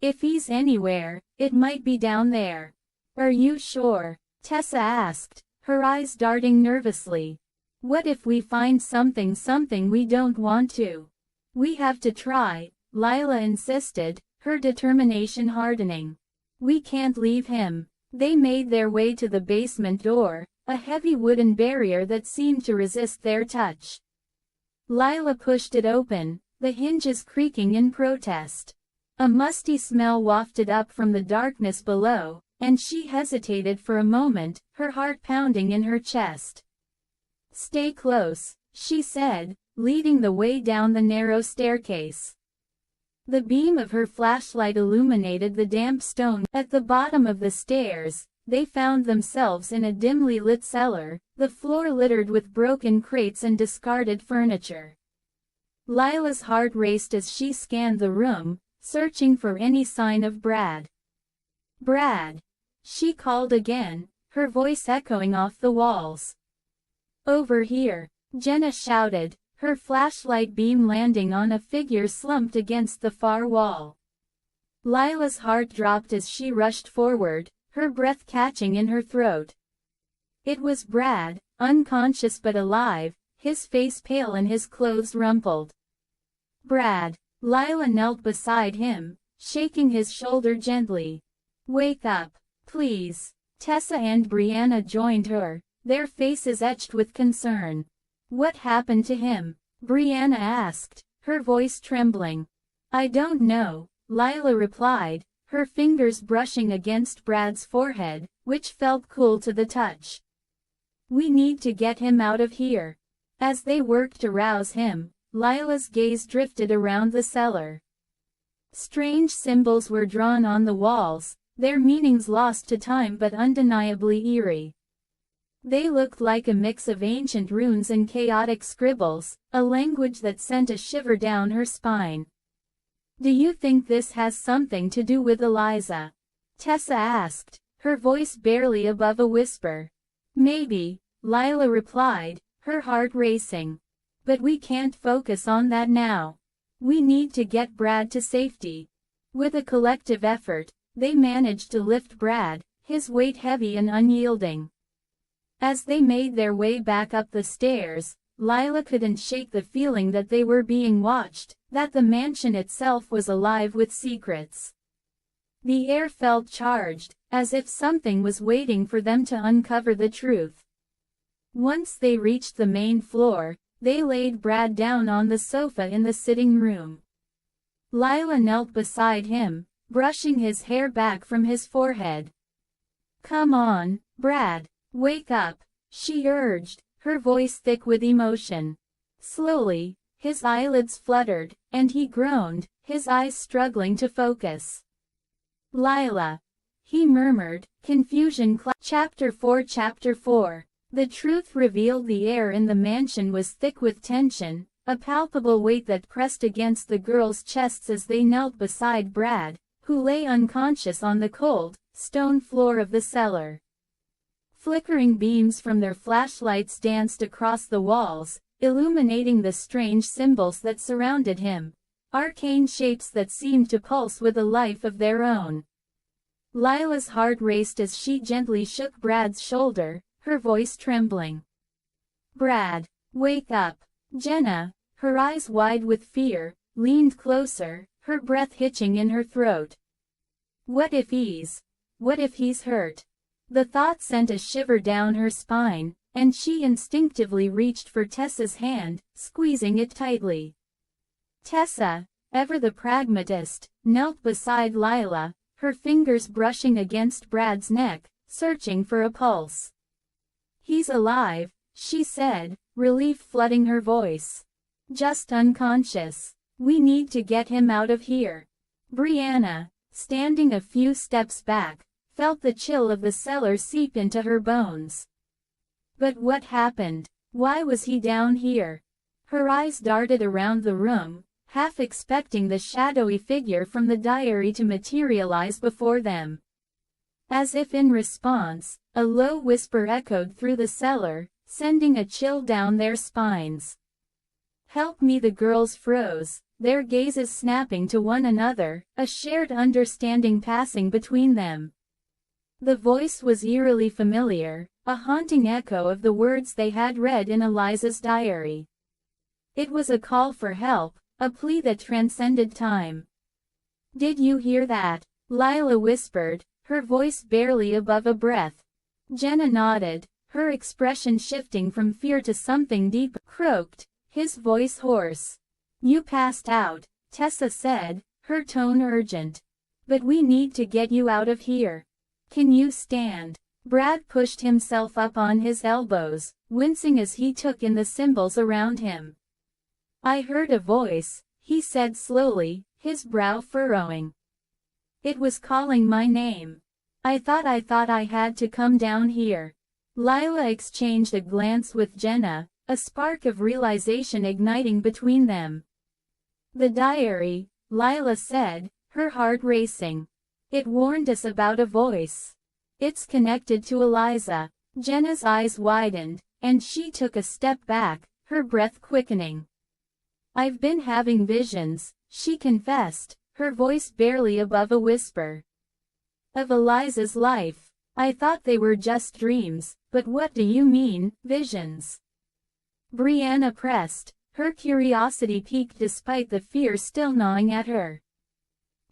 "If he's anywhere, it might be down there." "Are you sure?" Tessa asked, her eyes darting nervously. "What if we find something we don't want to?" "We have to try," Lila insisted, her determination hardening. "We can't leave him." They made their way to the basement door, a heavy wooden barrier that seemed to resist their touch. Lila pushed it open, the hinges creaking in protest. A musty smell wafted up from the darkness below, and she hesitated for a moment, her heart pounding in her chest. "Stay close," she said, leading the way down the narrow staircase. The beam of her flashlight illuminated the damp stone. At the bottom of the stairs, they found themselves in a dimly lit cellar, the floor littered with broken crates and discarded furniture. Lila's heart raced as she scanned the room, searching for any sign of Brad. "Brad!" she called again, her voice echoing off the walls. "Over here!" Jenna shouted, her flashlight beam landing on a figure slumped against the far wall. Lila's heart dropped as she rushed forward, her breath catching in her throat. It was Brad, unconscious but alive, his face pale and his clothes rumpled. "Brad!" Lila knelt beside him, shaking his shoulder gently. "Wake up, please." Tessa and Brianna joined her, their faces etched with concern. "What happened to him?" Brianna asked, her voice trembling. "I don't know," Lila replied, her fingers brushing against Brad's forehead, which felt cool to the touch. "We need to get him out of here." As they worked to rouse him, Lila's gaze drifted around the cellar. Strange symbols were drawn on the walls, their meanings lost to time but undeniably eerie. They looked like a mix of ancient runes and chaotic scribbles, a language that sent a shiver down her spine. "Do you think this has something to do with Eliza?" Tessa asked, her voice barely above a whisper. "Maybe," Lila replied, her heart racing. "But we can't focus on that now. We need to get Brad to safety." With a collective effort, they managed to lift Brad, his weight heavy and unyielding. As they made their way back up the stairs, Lila couldn't shake the feeling that they were being watched, that the mansion itself was alive with secrets. The air felt charged, as if something was waiting for them to uncover the truth. Once they reached the main floor, they laid Brad down on the sofa in the sitting room. Lila knelt beside him, brushing his hair back from his forehead. "Come on, Brad. Wake up," she urged, her voice thick with emotion. Slowly, his eyelids fluttered, and he groaned, his eyes struggling to focus. "Lila," he murmured, confusion Chapter 4 The truth revealed. The air in the mansion was thick with tension, a palpable weight that pressed against the girls' chests as they knelt beside Brad, who lay unconscious on the cold, stone floor of the cellar. Flickering beams from their flashlights danced across the walls, illuminating the strange symbols that surrounded him, arcane shapes that seemed to pulse with a life of their own. Lila's heart raced as she gently shook Brad's shoulder, her voice trembling. "Brad, wake up." Jenna, her eyes wide with fear, leaned closer, her breath hitching in her throat. What if he's hurt?" The thought sent a shiver down her spine, and she instinctively reached for Tessa's hand, squeezing it tightly. Tessa, ever the pragmatist, knelt beside Lila, her fingers brushing against Brad's neck, searching for a pulse. "He's alive," she said, relief flooding her voice. "Just unconscious. We need to get him out of here." Brianna, standing a few steps back, felt the chill of the cellar seep into her bones. But what happened? Why was he down here? Her eyes darted around the room, half expecting the shadowy figure from the diary to materialize before them. As if in response, a low whisper echoed through the cellar, sending a chill down their spines. "Help me!" The girls froze, their gazes snapping to one another, a shared understanding passing between them. The voice was eerily familiar, a haunting echo of the words they had read in Eliza's diary. It was a call for help, a plea that transcended time. "Did you hear that?" Lila whispered, her voice barely above a breath. Jenna nodded, her expression shifting from fear to something deep. Croaked, his voice hoarse. "You passed out," Tessa said, her tone urgent. "But we need to get you out of here. Can you stand?" Brad pushed himself up on his elbows, wincing as he took in the symbols around him. "I heard a voice," he said slowly, his brow furrowing. "It was calling my name. I thought I had to come down here." Lila exchanged a glance with Jenna, a spark of realization igniting between them. "The diary," Lila said, her heart racing. "It warned us about a voice. It's connected to Eliza." Jenna's eyes widened, and she took a step back, her breath quickening. "I've been having visions," she confessed, her voice barely above a whisper. "Of Eliza's life. I thought they were just dreams, but what do you mean, visions?" Brianna pressed, her curiosity piqued despite the fear still gnawing at her.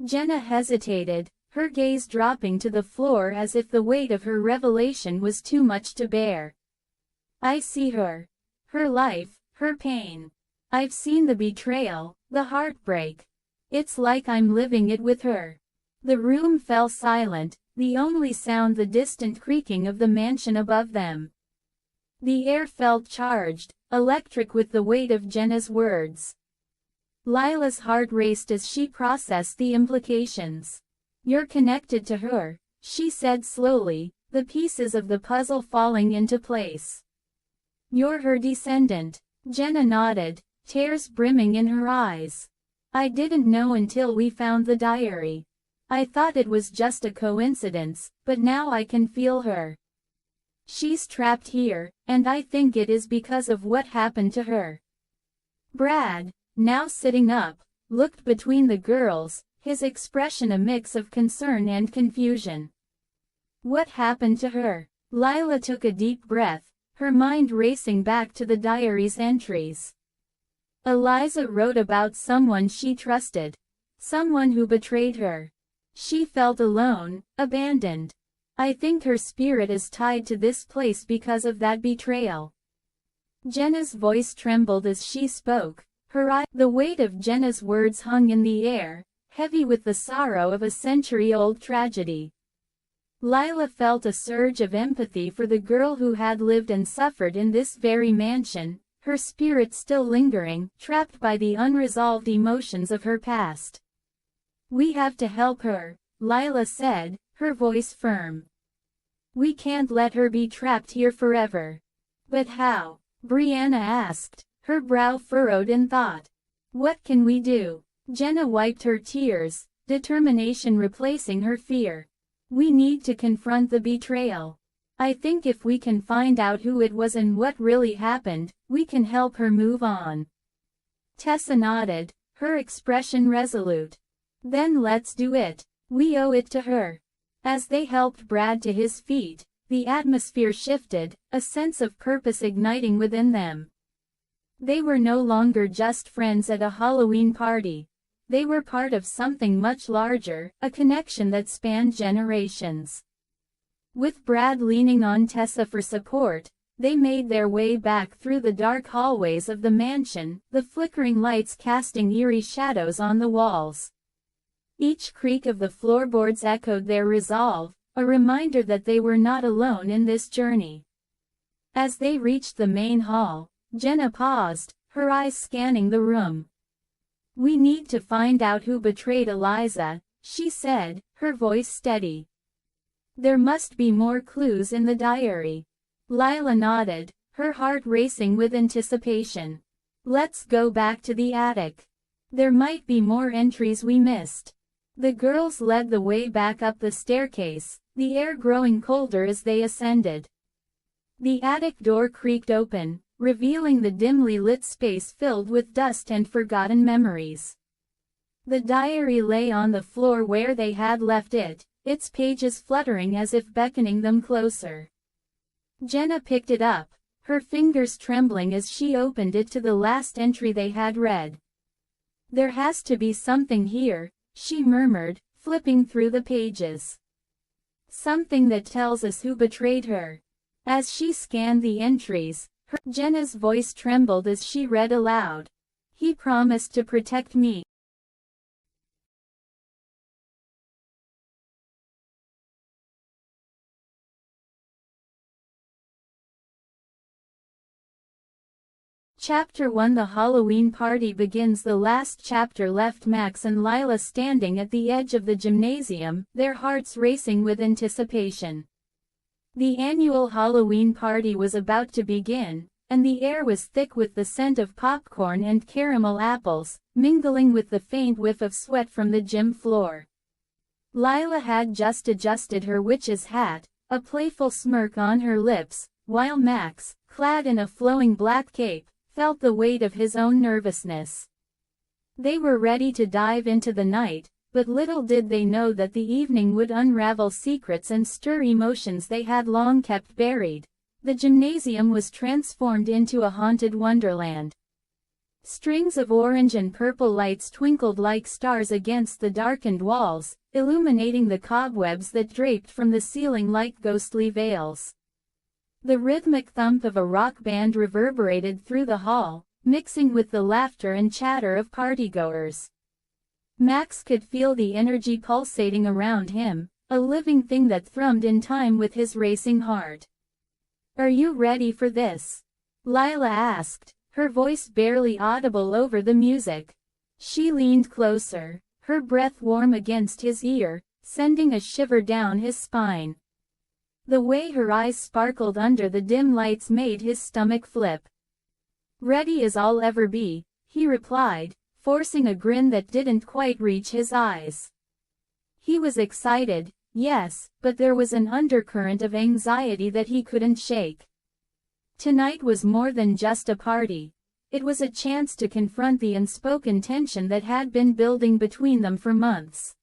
Jenna hesitated, her gaze dropping to the floor as if the weight of her revelation was too much to bear. "I see her. Her life, her pain. I've seen the betrayal, the heartbreak. It's like I'm living it with her." The room fell silent, the only sound the distant creaking of the mansion above them. The air felt charged, electric with the weight of Jenna's words. Lila's heart raced as she processed the implications. "You're connected to her," she said slowly, the pieces of the puzzle falling into place. "You're her descendant." Jenna nodded, tears brimming in her eyes. "I didn't know until we found the diary. I thought it was just a coincidence, but now I can feel her. She's trapped here, and I think it is because of what happened to her." Brad, now sitting up, looked between the girls, his expression a mix of concern and confusion. "What happened to her?" Lila took a deep breath, her mind racing back to the diary's entries. Eliza wrote about someone she trusted. Someone who betrayed her. She felt alone, abandoned. "I think her spirit is tied to this place because of that betrayal." Jenna's voice trembled as she spoke, the weight of Jenna's words hung in the air, heavy with the sorrow of a century-old tragedy. Lila felt a surge of empathy for the girl who had lived and suffered in this very mansion, her spirit still lingering, trapped by the unresolved emotions of her past. "We have to help her," Lila said, her voice firm. "We can't let her be trapped here forever." "But how?" Brianna asked, her brow furrowed in thought. "What can we do?" Jenna wiped her tears, determination replacing her fear. "We need to confront the betrayal. I think if we can find out who it was and what really happened, we can help her move on." Tessa nodded, her expression resolute. "Then let's do it. We owe it to her." As they helped Brad to his feet, the atmosphere shifted, a sense of purpose igniting within them. They were no longer just friends at a Halloween party. They were part of something much larger, a connection that spanned generations. With Brad leaning on Tessa for support, they made their way back through the dark hallways of the mansion, the flickering lights casting eerie shadows on the walls. Each creak of the floorboards echoed their resolve, a reminder that they were not alone in this journey. As they reached the main hall, Jenna paused, her eyes scanning the room. "We need to find out who betrayed Eliza," she said, her voice steady. "There must be more clues in the diary." Lila nodded, her heart racing with anticipation. "Let's go back to the attic." There might be more entries we missed. The girls led the way back up the staircase, the air growing colder as they ascended. The attic door creaked open, revealing the dimly lit space filled with dust and forgotten memories. The diary lay on the floor where they had left it, its pages fluttering as if beckoning them closer. Jenna picked it up, her fingers trembling as she opened it to the last entry they had read. "There has to be something here," she murmured, flipping through the pages. "Something that tells us who betrayed her." As she scanned the entries, Jenna's voice trembled as she read aloud. "He promised to protect me." Chapter 1 The Halloween party begins. The last chapter left Max and Lila standing at the edge of the gymnasium, their hearts racing with anticipation. The annual Halloween party was about to begin, and the air was thick with the scent of popcorn and caramel apples, mingling with the faint whiff of sweat from the gym floor. Lila had just adjusted her witch's hat, a playful smirk on her lips, while Max, clad in a flowing black cape, felt the weight of his own nervousness. They were ready to dive into the night, but little did they know that the evening would unravel secrets and stir emotions they had long kept buried. The gymnasium was transformed into a haunted wonderland. Strings of orange and purple lights twinkled like stars against the darkened walls, illuminating the cobwebs that draped from the ceiling like ghostly veils. The rhythmic thump of a rock band reverberated through the hall, mixing with the laughter and chatter of partygoers. Max could feel the energy pulsating around him, a living thing that thrummed in time with his racing heart. "Are you ready for this?" Lila asked, her voice barely audible over the music. She leaned closer, her breath warm against his ear, sending a shiver down his spine. The way her eyes sparkled under the dim lights made his stomach flip. "Ready as I'll ever be," he replied, forcing a grin that didn't quite reach his eyes. He was excited, yes, but there was an undercurrent of anxiety that he couldn't shake. Tonight was more than just a party. It was a chance to confront the unspoken tension that had been building between them for months.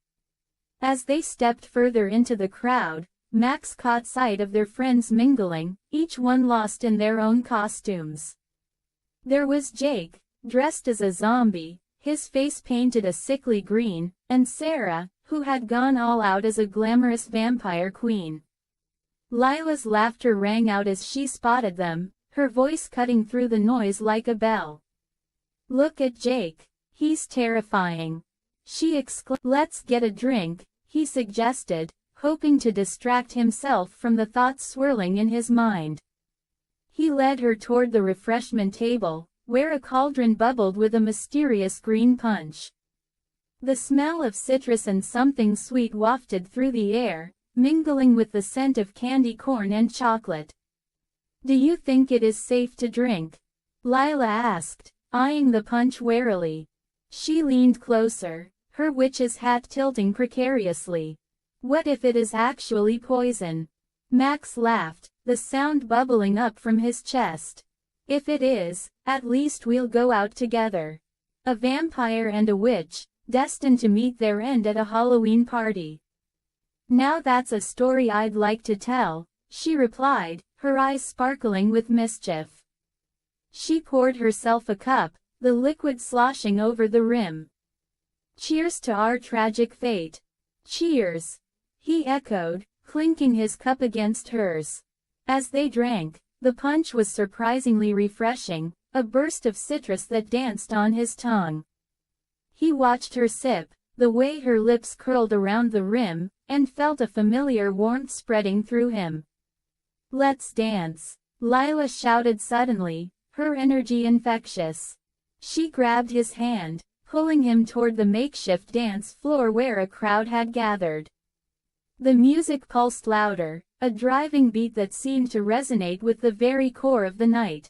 As they stepped further into the crowd, Max caught sight of their friends mingling, each one lost in their own costumes. There was Jake, dressed as a zombie, his face painted a sickly green, and Sarah, who had gone all out as a glamorous vampire queen. Lila's laughter rang out as she spotted them, her voice cutting through the noise like a bell. "Look at Jake. He's terrifying," she exclaimed. "Let's get a drink," he suggested, hoping to distract himself from the thoughts swirling in his mind. He led her toward the refreshment table, where a cauldron bubbled with a mysterious green punch. The smell of citrus and something sweet wafted through the air, mingling with the scent of candy corn and chocolate. "Do you think it is safe to drink?" Lila asked, eyeing the punch warily. She leaned closer, her witch's hat tilting precariously. "What if it is actually poison?" Max laughed, the sound bubbling up from his chest. "If it is, at least we'll go out together. A vampire and a witch, destined to meet their end at a Halloween party." "Now that's a story I'd like to tell," she replied, her eyes sparkling with mischief. She poured herself a cup, the liquid sloshing over the rim. "Cheers to our tragic fate." "Cheers," he echoed, clinking his cup against hers. As they drank, the punch was surprisingly refreshing, a burst of citrus that danced on his tongue. He watched her sip, the way her lips curled around the rim, and felt a familiar warmth spreading through him. "Let's dance," Lila shouted suddenly, her energy infectious. She grabbed his hand, pulling him toward the makeshift dance floor where a crowd had gathered. The music pulsed louder, a driving beat that seemed to resonate with the very core of the night.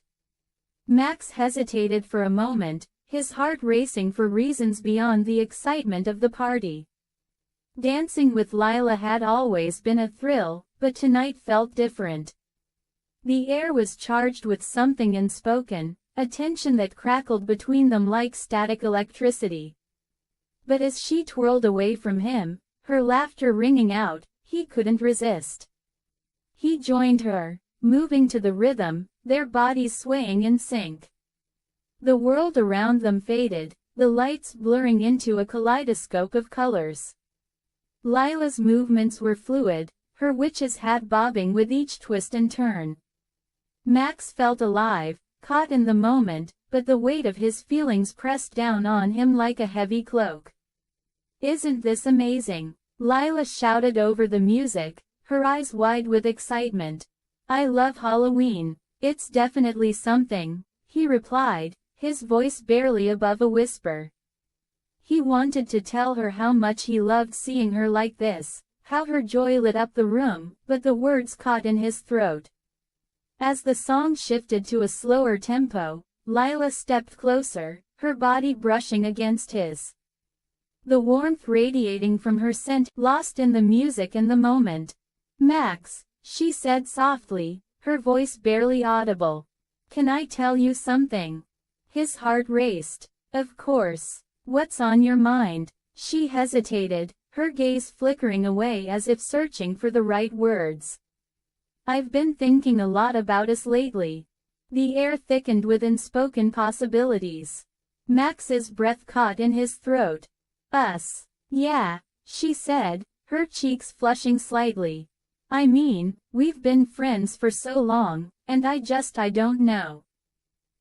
Max hesitated for a moment, his heart racing for reasons beyond the excitement of the party. Dancing with Lila had always been a thrill, but tonight felt different. The air was charged with something unspoken, a tension that crackled between them like static electricity. But as she twirled away from him, her laughter ringing out, he couldn't resist. He joined her, moving to the rhythm, their bodies swaying in sync. The world around them faded, the lights blurring into a kaleidoscope of colors. Lila's movements were fluid, her witch's hat bobbing with each twist and turn. Max felt alive, caught in the moment, but the weight of his feelings pressed down on him like a heavy cloak. "Isn't this amazing?" Lila shouted over the music, her eyes wide with excitement. "I love Halloween. It's definitely something," he replied, his voice barely above a whisper. He wanted to tell her how much he loved seeing her like this, how her joy lit up the room, but the words caught in his throat. As the song shifted to a slower tempo, Lila stepped closer, her body brushing against his. The warmth radiating from her scent, lost in the music and the moment. "Max," she said softly, her voice barely audible. "Can I tell you something?" His heart raced. "Of course. What's on your mind?" She hesitated, her gaze flickering away as if searching for the right words. "I've been thinking a lot about us lately." The air thickened with unspoken possibilities. Max's breath caught in his throat. "Us. Yeah," she said, her cheeks flushing slightly. "I mean, we've been friends for so long, and I don't know.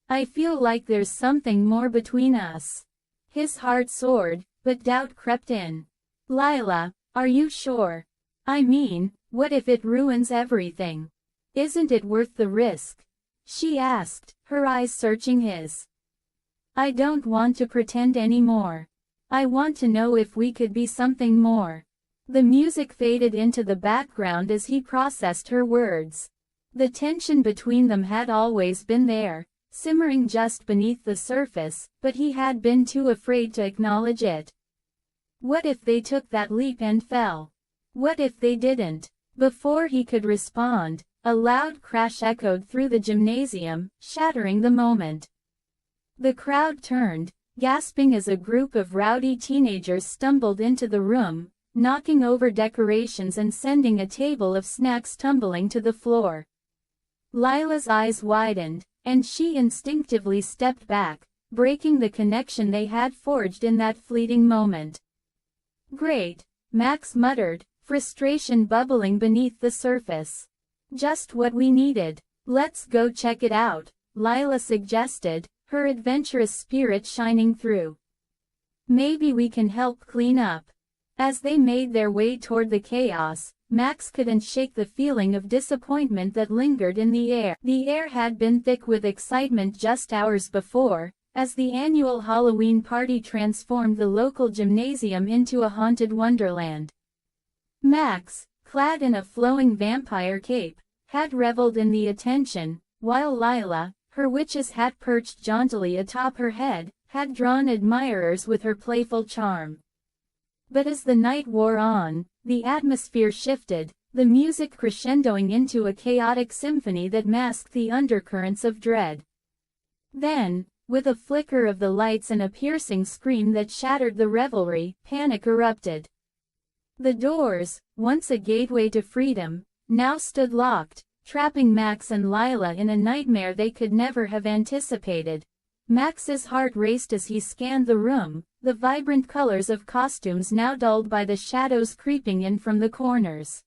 I feel like there's something more between us." His heart soared, but doubt crept in. "Lila, are you sure? I mean, what if it ruins everything? Isn't it worth the risk?" she asked, her eyes searching his. "I don't want to pretend anymore. I want to know if we could be something more." The music faded into the background as he processed her words. The tension between them had always been there, simmering just beneath the surface, but he had been too afraid to acknowledge it. What if they took that leap and fell? What if they didn't? Before he could respond, a loud crash echoed through the gymnasium, shattering the moment. The crowd turned, gasping as a group of rowdy teenagers stumbled into the room, knocking over decorations and sending a table of snacks tumbling to the floor. Lila's eyes widened, and she instinctively stepped back, breaking the connection they had forged in that fleeting moment. "Great," Max muttered, frustration bubbling beneath the surface. "Just what we needed. Let's go check it out," Lila suggested, her adventurous spirit shining through. "Maybe we can help clean up." As they made their way toward the chaos, Max couldn't shake the feeling of disappointment that lingered in the air. The air had been thick with excitement just hours before, as the annual Halloween party transformed the local gymnasium into a haunted wonderland. Max, clad in a flowing vampire cape, had reveled in the attention, while Lila, her witch's hat perched jauntily atop her head, had drawn admirers with her playful charm. But as the night wore on, the atmosphere shifted, the music crescendoing into a chaotic symphony that masked the undercurrents of dread. Then, with a flicker of the lights and a piercing scream that shattered the revelry, panic erupted. The doors, once a gateway to freedom, now stood locked, trapping Max and Lila in a nightmare they could never have anticipated. Max's heart raced as he scanned the room, the vibrant colors of costumes now dulled by the shadows creeping in from the corners.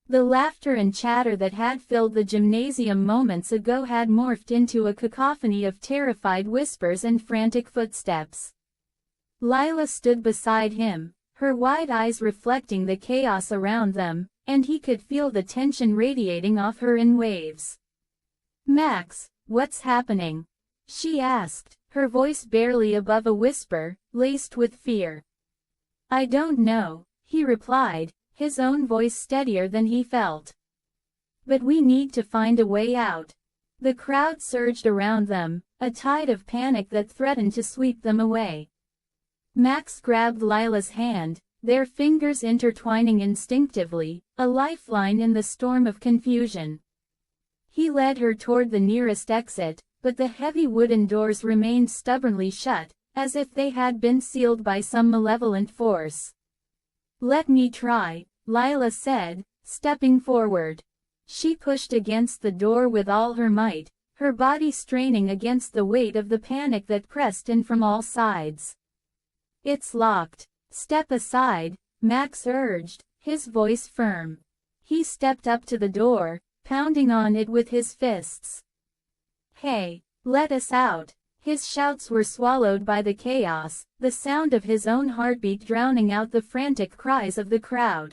The laughter and chatter that had filled the gymnasium moments ago had morphed into a cacophony of terrified whispers and frantic footsteps. Lila stood beside him, her wide eyes reflecting the chaos around them, and he could feel the tension radiating off her in waves. "Max, what's happening?" she asked, her voice barely above a whisper, laced with fear. "I don't know," he replied, his own voice steadier than he felt. "But we need to find a way out." The crowd surged around them, a tide of panic that threatened to sweep them away. Max grabbed Lila's hand, their fingers intertwining instinctively, a lifeline in the storm of confusion. He led her toward the nearest exit, but the heavy wooden doors remained stubbornly shut, as if they had been sealed by some malevolent force. "Let me try," Lila said, stepping forward. She pushed against the door with all her might, her body straining against the weight of the panic that pressed in from all sides. "It's locked. Step aside," Max urged, his voice firm. He stepped up to the door, pounding on it with his fists. "Hey, let us out!" His shouts were swallowed by the chaos, the sound of his own heartbeat drowning out the frantic cries of the crowd.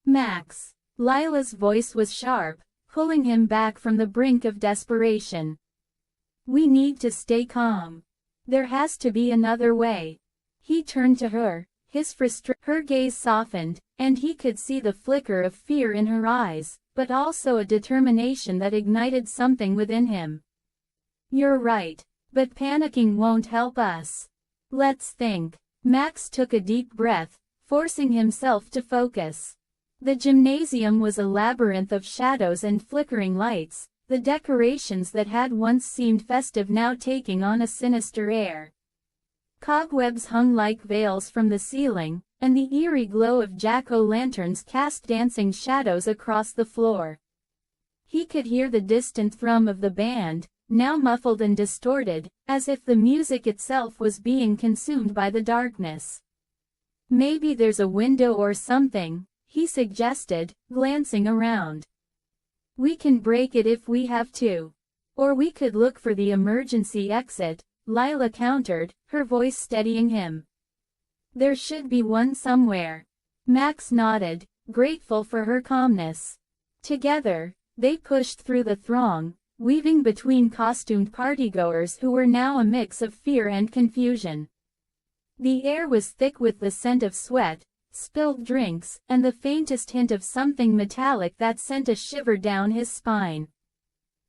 "Max!" Lila's voice was sharp, pulling him back from the brink of desperation. "We need to stay calm. There has to be another way." He turned to her, her gaze softened, and he could see the flicker of fear in her eyes, but also a determination that ignited something within him. "You're right. But panicking won't help us. Let's think." Max took a deep breath, forcing himself to focus. The gymnasium was a labyrinth of shadows and flickering lights, the decorations that had once seemed festive now taking on a sinister air. Cobwebs hung like veils from the ceiling, and the eerie glow of jack-o'-lanterns cast dancing shadows across the floor. He could hear the distant thrum of the band, now muffled and distorted, as if the music itself was being consumed by the darkness. "Maybe there's a window or something," he suggested, glancing around. "We can break it if we have to. Or we could look for the emergency exit," Lila countered, her voice steadying him. "There should be one somewhere." Max nodded, grateful for her calmness. Together, they pushed through the throng, weaving between costumed partygoers who were now a mix of fear and confusion. The air was thick with the scent of sweat, spilled drinks, and the faintest hint of something metallic that sent a shiver down his spine.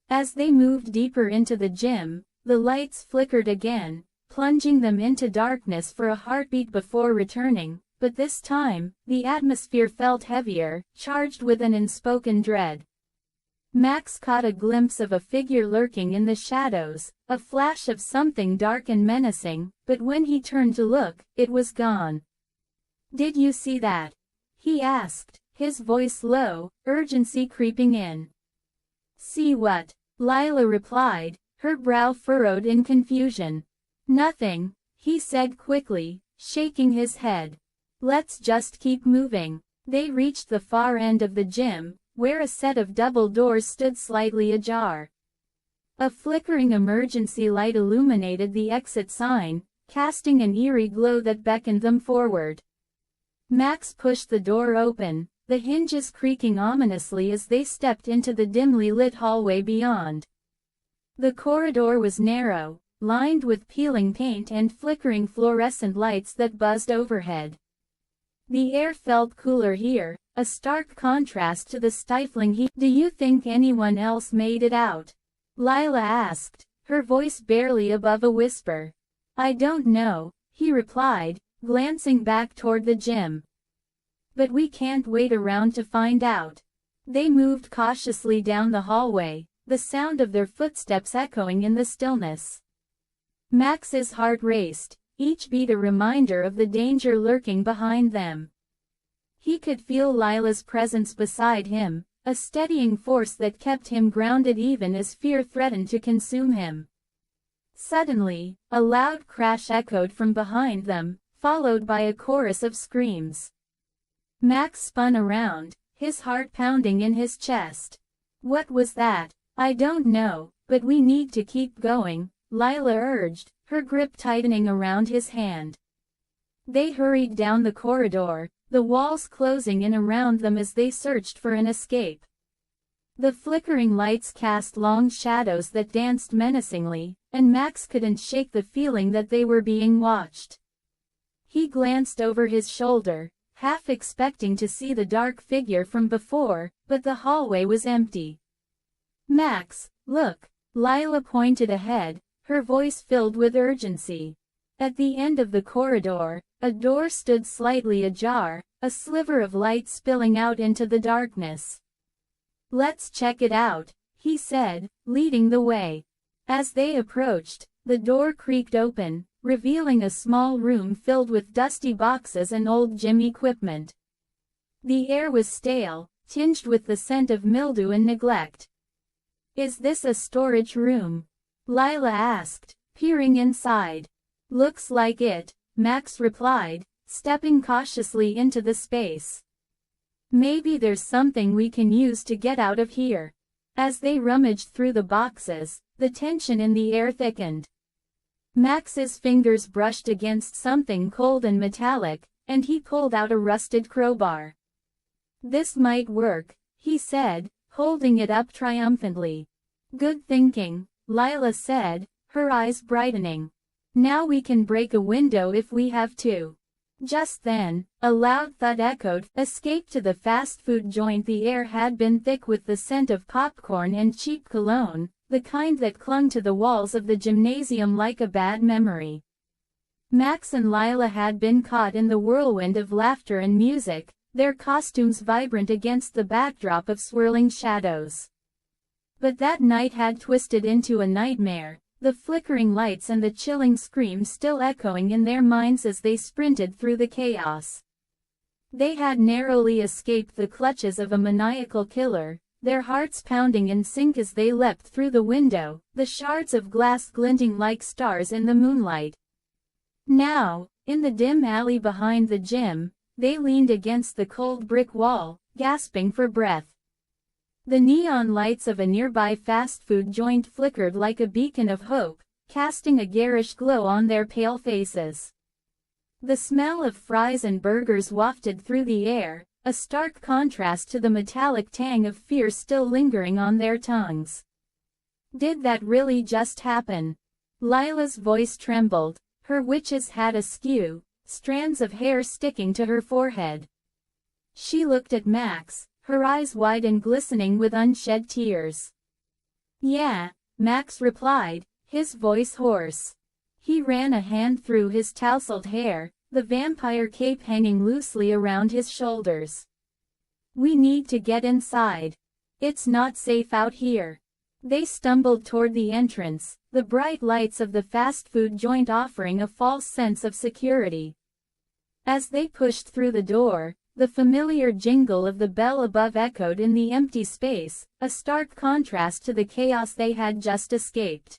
As they moved deeper into the gym, the lights flickered again, plunging them into darkness for a heartbeat before returning, but this time, the atmosphere felt heavier, charged with an unspoken dread. Max caught a glimpse of a figure lurking in the shadows, a flash of something dark and menacing, but when he turned to look, it was gone. "Did you see that?" he asked, his voice low, urgency creeping in. "See what?" Lila replied, her brow furrowed in confusion. "Nothing," he said quickly, shaking his head. "Let's just keep moving." They reached the far end of the gym, where a set of double doors stood slightly ajar. A flickering emergency light illuminated the exit sign, casting an eerie glow that beckoned them forward. Max pushed the door open, the hinges creaking ominously as they stepped into the dimly lit hallway beyond. The corridor was narrow, lined with peeling paint and flickering fluorescent lights that buzzed overhead. The air felt cooler here, a stark contrast to the stifling heat. "Do you think anyone else made it out?" Lila asked, her voice barely above a whisper. "I don't know," he replied, glancing back toward the gym. "But we can't wait around to find out." They moved cautiously down the hallway, the sound of their footsteps echoing in the stillness. Max's heart raced, each beat a reminder of the danger lurking behind them. He could feel Lila's presence beside him, a steadying force that kept him grounded even as fear threatened to consume him. Suddenly, a loud crash echoed from behind them, followed by a chorus of screams. Max spun around, his heart pounding in his chest. "What was that?" "I don't know, but we need to keep going," Lila urged, her grip tightening around his hand. They hurried down the corridor, the walls closing in around them as they searched for an escape. The flickering lights cast long shadows that danced menacingly, and Max couldn't shake the feeling that they were being watched. He glanced over his shoulder, half expecting to see the dark figure from before, but the hallway was empty. "Max, look!" Lila pointed ahead, her voice filled with urgency. At the end of the corridor, a door stood slightly ajar, a sliver of light spilling out into the darkness. "Let's check it out," he said, leading the way. As they approached, the door creaked open, revealing a small room filled with dusty boxes and old gym equipment. The air was stale, tinged with the scent of mildew and neglect. "Is this a storage room?" Lila asked, peering inside. "Looks like it," Max replied, stepping cautiously into the space. "Maybe there's something we can use to get out of here." As they rummaged through the boxes, the tension in the air thickened. Max's fingers brushed against something cold and metallic, and he pulled out a rusted crowbar. "This might work," he said, holding it up triumphantly. "Good thinking," Lila said, her eyes brightening. "Now we can break a window if we have to." Just then, a loud thud echoed, escaped to the fast food joint. The air had been thick with the scent of popcorn and cheap cologne, the kind that clung to the walls of the gymnasium like a bad memory. Max and Lila had been caught in the whirlwind of laughter and music, their costumes vibrant against the backdrop of swirling shadows. But that night had twisted into a nightmare, the flickering lights and the chilling screams still echoing in their minds as they sprinted through the chaos. They had narrowly escaped the clutches of a maniacal killer, their hearts pounding in sync as they leapt through the window, the shards of glass glinting like stars in the moonlight. Now, in the dim alley behind the gym, they leaned against the cold brick wall, gasping for breath. The neon lights of a nearby fast food joint flickered like a beacon of hope, casting a garish glow on their pale faces. The smell of fries and burgers wafted through the air, a stark contrast to the metallic tang of fear still lingering on their tongues. "Did that really just happen?" Lila's voice trembled, her witch's hat askew, strands of hair sticking to her forehead. She looked at Max, her eyes wide and glistening with unshed tears. "Yeah," Max replied, his voice hoarse. He ran a hand through his tousled hair, the vampire cape hanging loosely around his shoulders. "We need to get inside. It's not safe out here." They stumbled toward the entrance, the bright lights of the fast food joint offering a false sense of security. As they pushed through the door, the familiar jingle of the bell above echoed in the empty space, a stark contrast to the chaos they had just escaped.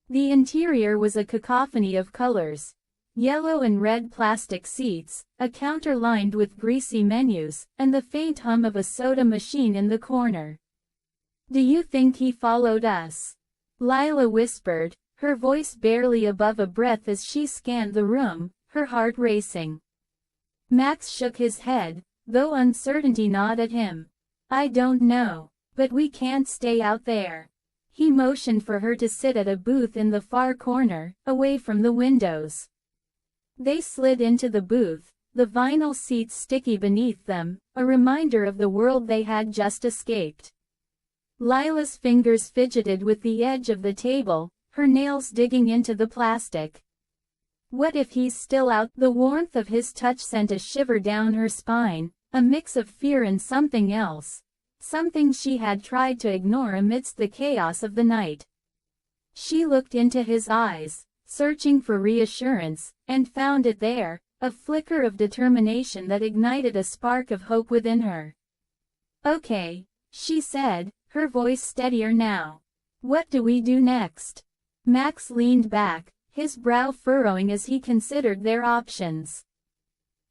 The interior was a cacophony of colors. Yellow and red plastic seats, a counter lined with greasy menus, and the faint hum of a soda machine in the corner. "Do you think he followed us?" Lila whispered, her voice barely above a breath as she scanned the room, her heart racing. Max shook his head, though uncertainty gnawed at him. "I don't know, but we can't stay out there." He motioned for her to sit at a booth in the far corner, away from the windows. They slid into the booth, the vinyl seats sticky beneath them, a reminder of the world they had just escaped. Lila's fingers fidgeted with the edge of the table, her nails digging into the plastic. "What if he's still out?" The warmth of his touch sent a shiver down her spine, a mix of fear and something else. Something she had tried to ignore amidst the chaos of the night. She looked into his eyes, searching for reassurance, and found it there, a flicker of determination that ignited a spark of hope within her. "Okay," she said, her voice steadier now. "What do we do next?" Max leaned back, his brow furrowing as he considered their options.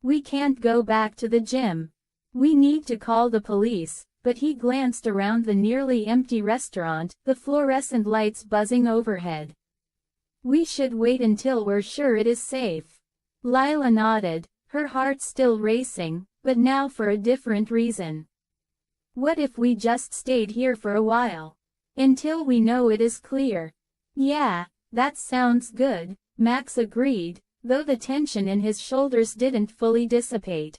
"We can't go back to the gym. We need to call the police," but he glanced around the nearly empty restaurant, the fluorescent lights buzzing overhead. "We should wait until we're sure it is safe." Lila nodded, her heart still racing, but now for a different reason. "What if we just stayed here for a while? Until we know it is clear." "Yeah, that sounds good," Max agreed, though the tension in his shoulders didn't fully dissipate.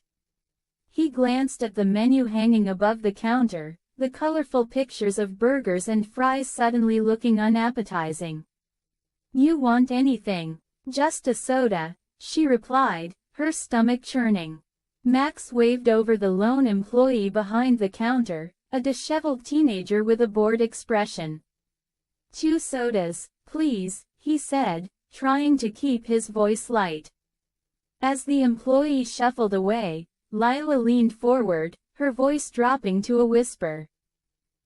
He glanced at the menu hanging above the counter, the colorful pictures of burgers and fries suddenly looking unappetizing. You want anything? Just a soda, she replied, her stomach churning. Max waved over the lone employee behind the counter, a disheveled teenager with a bored expression. 2 sodas, please, he said, trying to keep his voice light. As the employee shuffled away, Lila leaned forward, her voice dropping to a whisper.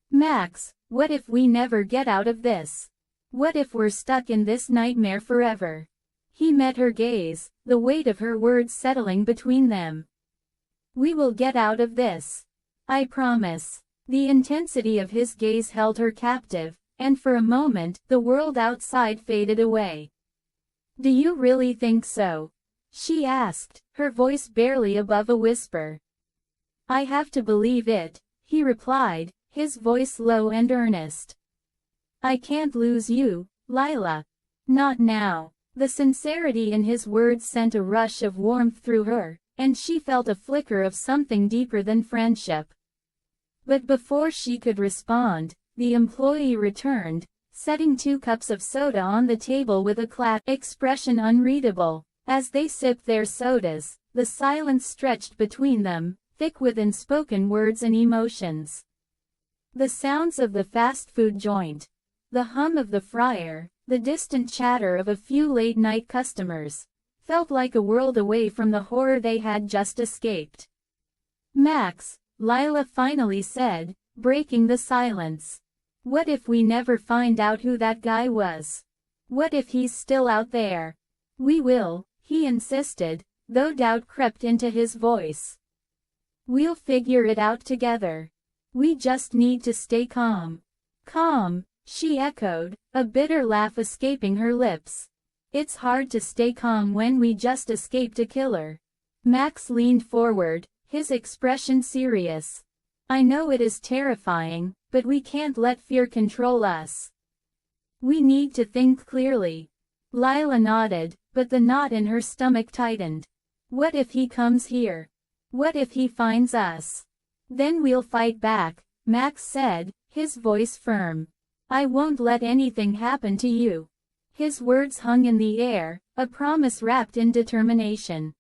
Max, what if we never get out of this? What if we're stuck in this nightmare forever? He met her gaze, the weight of her words settling between them. We will get out of this. I promise. The intensity of his gaze held her captive, and for a moment, the world outside faded away. Do you really think so? She asked, her voice barely above a whisper. I have to believe it, he replied, his voice low and earnest. I can't lose you, Lila. Not now. The sincerity in his words sent a rush of warmth through her, and she felt a flicker of something deeper than friendship. But before she could respond, the employee returned, setting 2 cups of soda on the table with a expression unreadable. As they sipped their sodas, the silence stretched between them, thick with unspoken words and emotions. The sounds of the fast food joint, the hum of the fryer, the distant chatter of a few late-night customers, felt like a world away from the horror they had just escaped. Max, Lila finally said, breaking the silence. What if we never find out who that guy was? What if he's still out there? We will, he insisted, though doubt crept into his voice. We'll figure it out together. We just need to stay calm. Calm, she echoed, a bitter laugh escaping her lips. It's hard to stay calm when we just escaped a killer. Max leaned forward, his expression serious. I know it is terrifying, but we can't let fear control us. We need to think clearly. Lila nodded, but the knot in her stomach tightened. What if he comes here? What if he finds us? Then we'll fight back, Max said, his voice firm. I won't let anything happen to you. His words hung in the air, a promise wrapped in determination.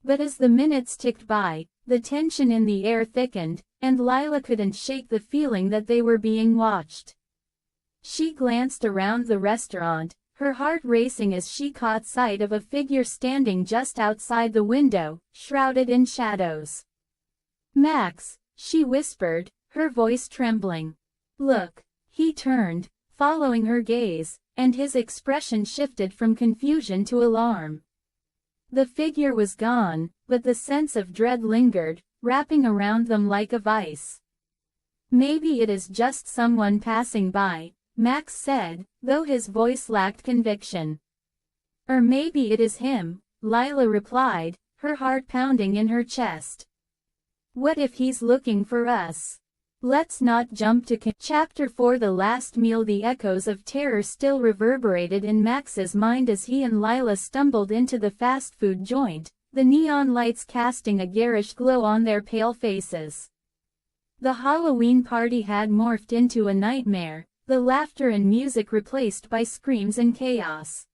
But as the minutes ticked by, the tension in the air thickened, and Lila couldn't shake the feeling that they were being watched. She glanced around the restaurant, her heart racing as she caught sight of a figure standing just outside the window, shrouded in shadows. Max, she whispered, her voice trembling. Look. He turned, following her gaze, and his expression shifted from confusion to alarm. The figure was gone, but the sense of dread lingered, wrapping around them like a vice. Maybe it is just someone passing by, Max said, though his voice lacked conviction. Or maybe it is him, Lila replied, her heart pounding in her chest. What if he's looking for us? Let's not jump to Chapter 4. The last meal. The echoes of terror still reverberated in Max's mind as he and Lila stumbled into the fast food joint, the neon lights casting a garish glow on their pale faces. The Halloween party had morphed into a nightmare, the laughter and music replaced by screams and chaos.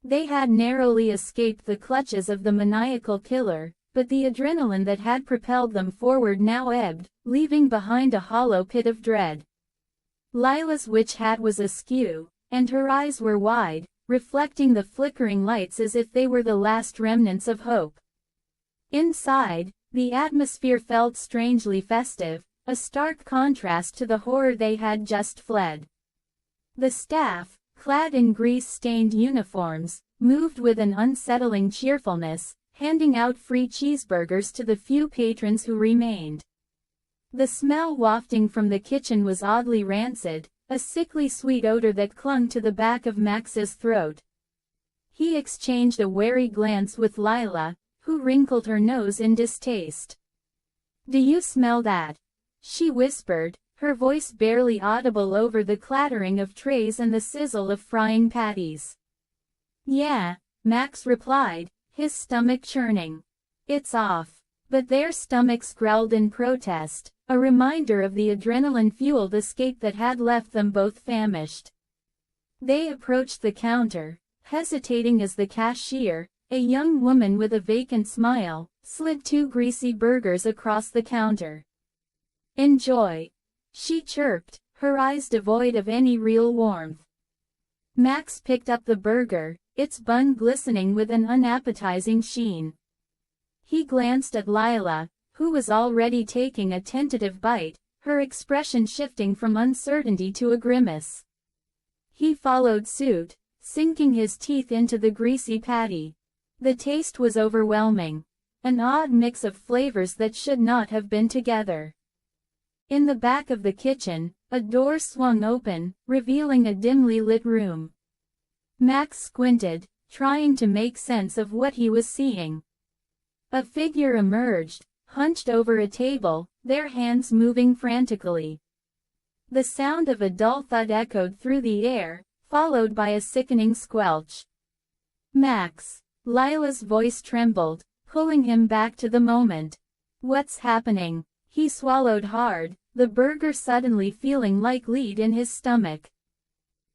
They had narrowly escaped the clutches of the maniacal killer, but the adrenaline that had propelled them forward now ebbed, leaving behind a hollow pit of dread. Lila's witch hat was askew, and her eyes were wide, reflecting the flickering lights as if they were the last remnants of hope. Inside, the atmosphere felt strangely festive, a stark contrast to the horror they had just fled. The staff, clad in grease-stained uniforms, moved with an unsettling cheerfulness, handing out free cheeseburgers to the few patrons who remained. The smell wafting from the kitchen was oddly rancid, a sickly sweet odor that clung to the back of Max's throat. He exchanged a wary glance with Lila, who wrinkled her nose in distaste. "Do you smell that?" she whispered, her voice barely audible over the clattering of trays and the sizzle of frying patties. "Yeah," Max replied, his stomach churning. "It's off." But their stomachs growled in protest, a reminder of the adrenaline-fueled escape that had left them both famished. They approached the counter, hesitating as the cashier, a young woman with a vacant smile, slid 2 greasy burgers across the counter. "Enjoy," she chirped, her eyes devoid of any real warmth. Max picked up the burger, its bun glistening with an unappetizing sheen. He glanced at Lila, who was already taking a tentative bite, her expression shifting from uncertainty to a grimace. He followed suit, sinking his teeth into the greasy patty. The taste was overwhelming, an odd mix of flavors that should not have been together. In the back of the kitchen, a door swung open, revealing a dimly lit room. Max squinted, trying to make sense of what he was seeing. A figure emerged, hunched over a table, their hands moving frantically. The sound of a dull thud echoed through the air, followed by a sickening squelch. "Max!" Lila's voice trembled, pulling him back to the moment. "What's happening?" He swallowed hard, the burger suddenly feeling like lead in his stomach.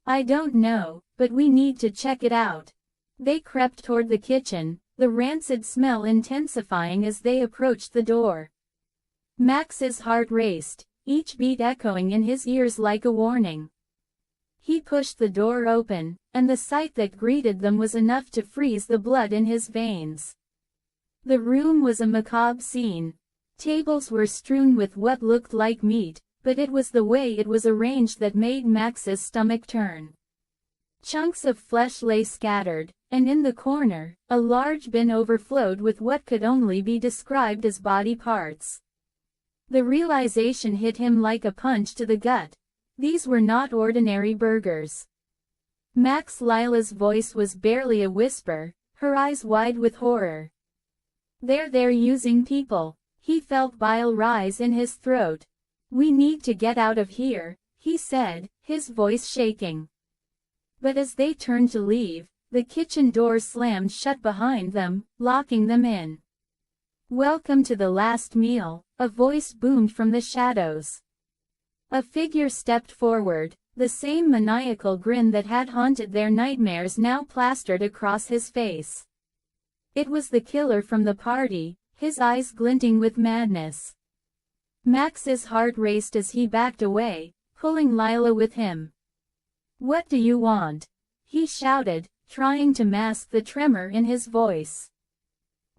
"I don't know, but we need to check it out." They crept toward the kitchen, the rancid smell intensifying as they approached the door. Max's heart raced, each beat echoing in his ears like a warning. He pushed the door open, and the sight that greeted them was enough to freeze the blood in his veins. The room was a macabre scene. Tables were strewn with what looked like meat, but it was the way it was arranged that made Max's stomach turn. Chunks of flesh lay scattered, and in the corner, a large bin overflowed with what could only be described as body parts. The realization hit him like a punch to the gut. These were not ordinary burgers. Max Lila's voice was barely a whisper, her eyes wide with horror. They're using people." He felt bile rise in his throat. "We need to get out of here," he said, his voice shaking. But as they turned to leave, the kitchen door slammed shut behind them, locking them in. "Welcome to the last meal," a voice boomed from the shadows. A figure stepped forward, the same maniacal grin that had haunted their nightmares now plastered across his face. It was the killer from the party, his eyes glinting with madness. Max's heart raced as he backed away, pulling Lila with him. "What do you want?" he shouted, trying to mask the tremor in his voice.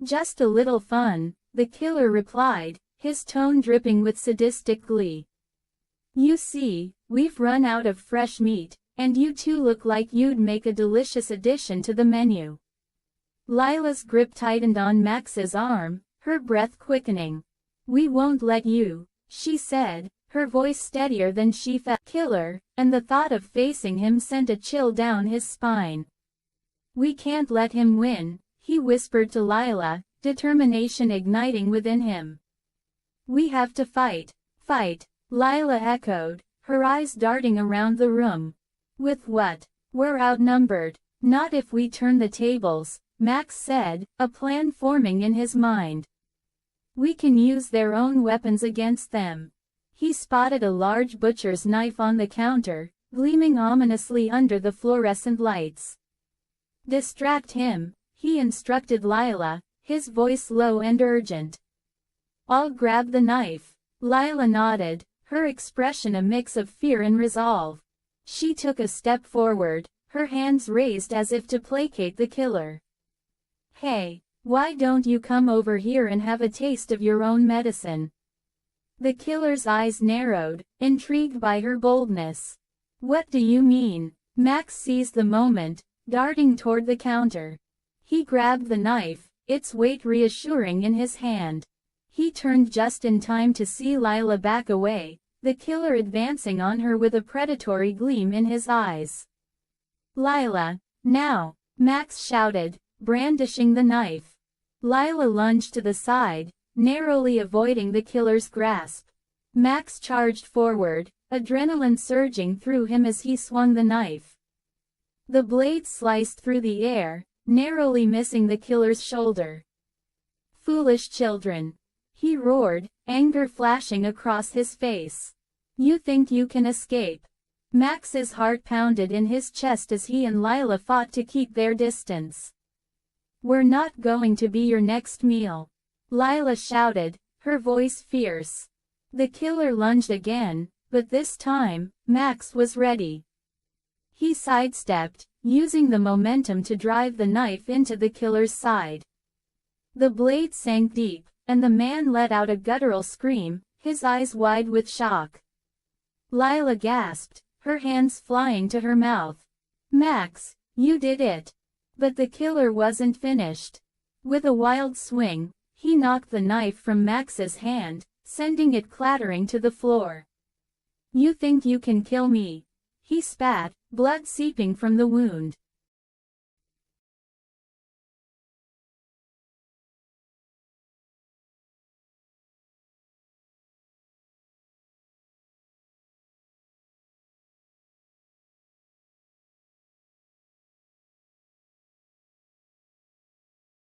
"Just a little fun," the killer replied, his tone dripping with sadistic glee. "You see, we've run out of fresh meat, and you two look like you'd make a delicious addition to the menu." Lila's grip tightened on Max's arm, her breath quickening. "We won't let you," she said, her voice steadier than she felt. "Killer," and the thought of facing him sent a chill down his spine. "We can't let him win," he whispered to Lila, determination igniting within him. "We have to fight." "Fight," Lila echoed, her eyes darting around the room. "With what? We're outnumbered." "Not if we turn the tables," Max said, a plan forming in his mind. "We can use their own weapons against them." He spotted a large butcher's knife on the counter, gleaming ominously under the fluorescent lights. "Distract him," he instructed Lila, his voice low and urgent. "I'll grab the knife." Lila nodded, her expression a mix of fear and resolve. She took a step forward, her hands raised as if to placate the killer. "Hey, why don't you come over here and have a taste of your own medicine?" The killer's eyes narrowed, intrigued by her boldness. "What do you mean?" Max seized the moment, darting toward the counter. He grabbed the knife, its weight reassuring in his hand. He turned just in time to see Lila back away, the killer advancing on her with a predatory gleam in his eyes. "Lila, now!" Max shouted, brandishing the knife. Lila lunged to the side, narrowly avoiding the killer's grasp. Max charged forward, adrenaline surging through him as he swung the knife. The blade sliced through the air, narrowly missing the killer's shoulder. "Foolish children!" he roared, anger flashing across his face. "You think you can escape?" Max's heart pounded in his chest as he and Lila fought to keep their distance. "We're not going to be your next meal," Lila shouted, her voice fierce. The killer lunged again, but this time, Max was ready. He sidestepped, using the momentum to drive the knife into the killer's side. The blade sank deep, and the man let out a guttural scream, his eyes wide with shock. Lila gasped, her hands flying to her mouth. "Max, you did it!" But the killer wasn't finished. With a wild swing, he knocked the knife from Max's hand, sending it clattering to the floor. "You think you can kill me?" he spat, blood seeping from the wound.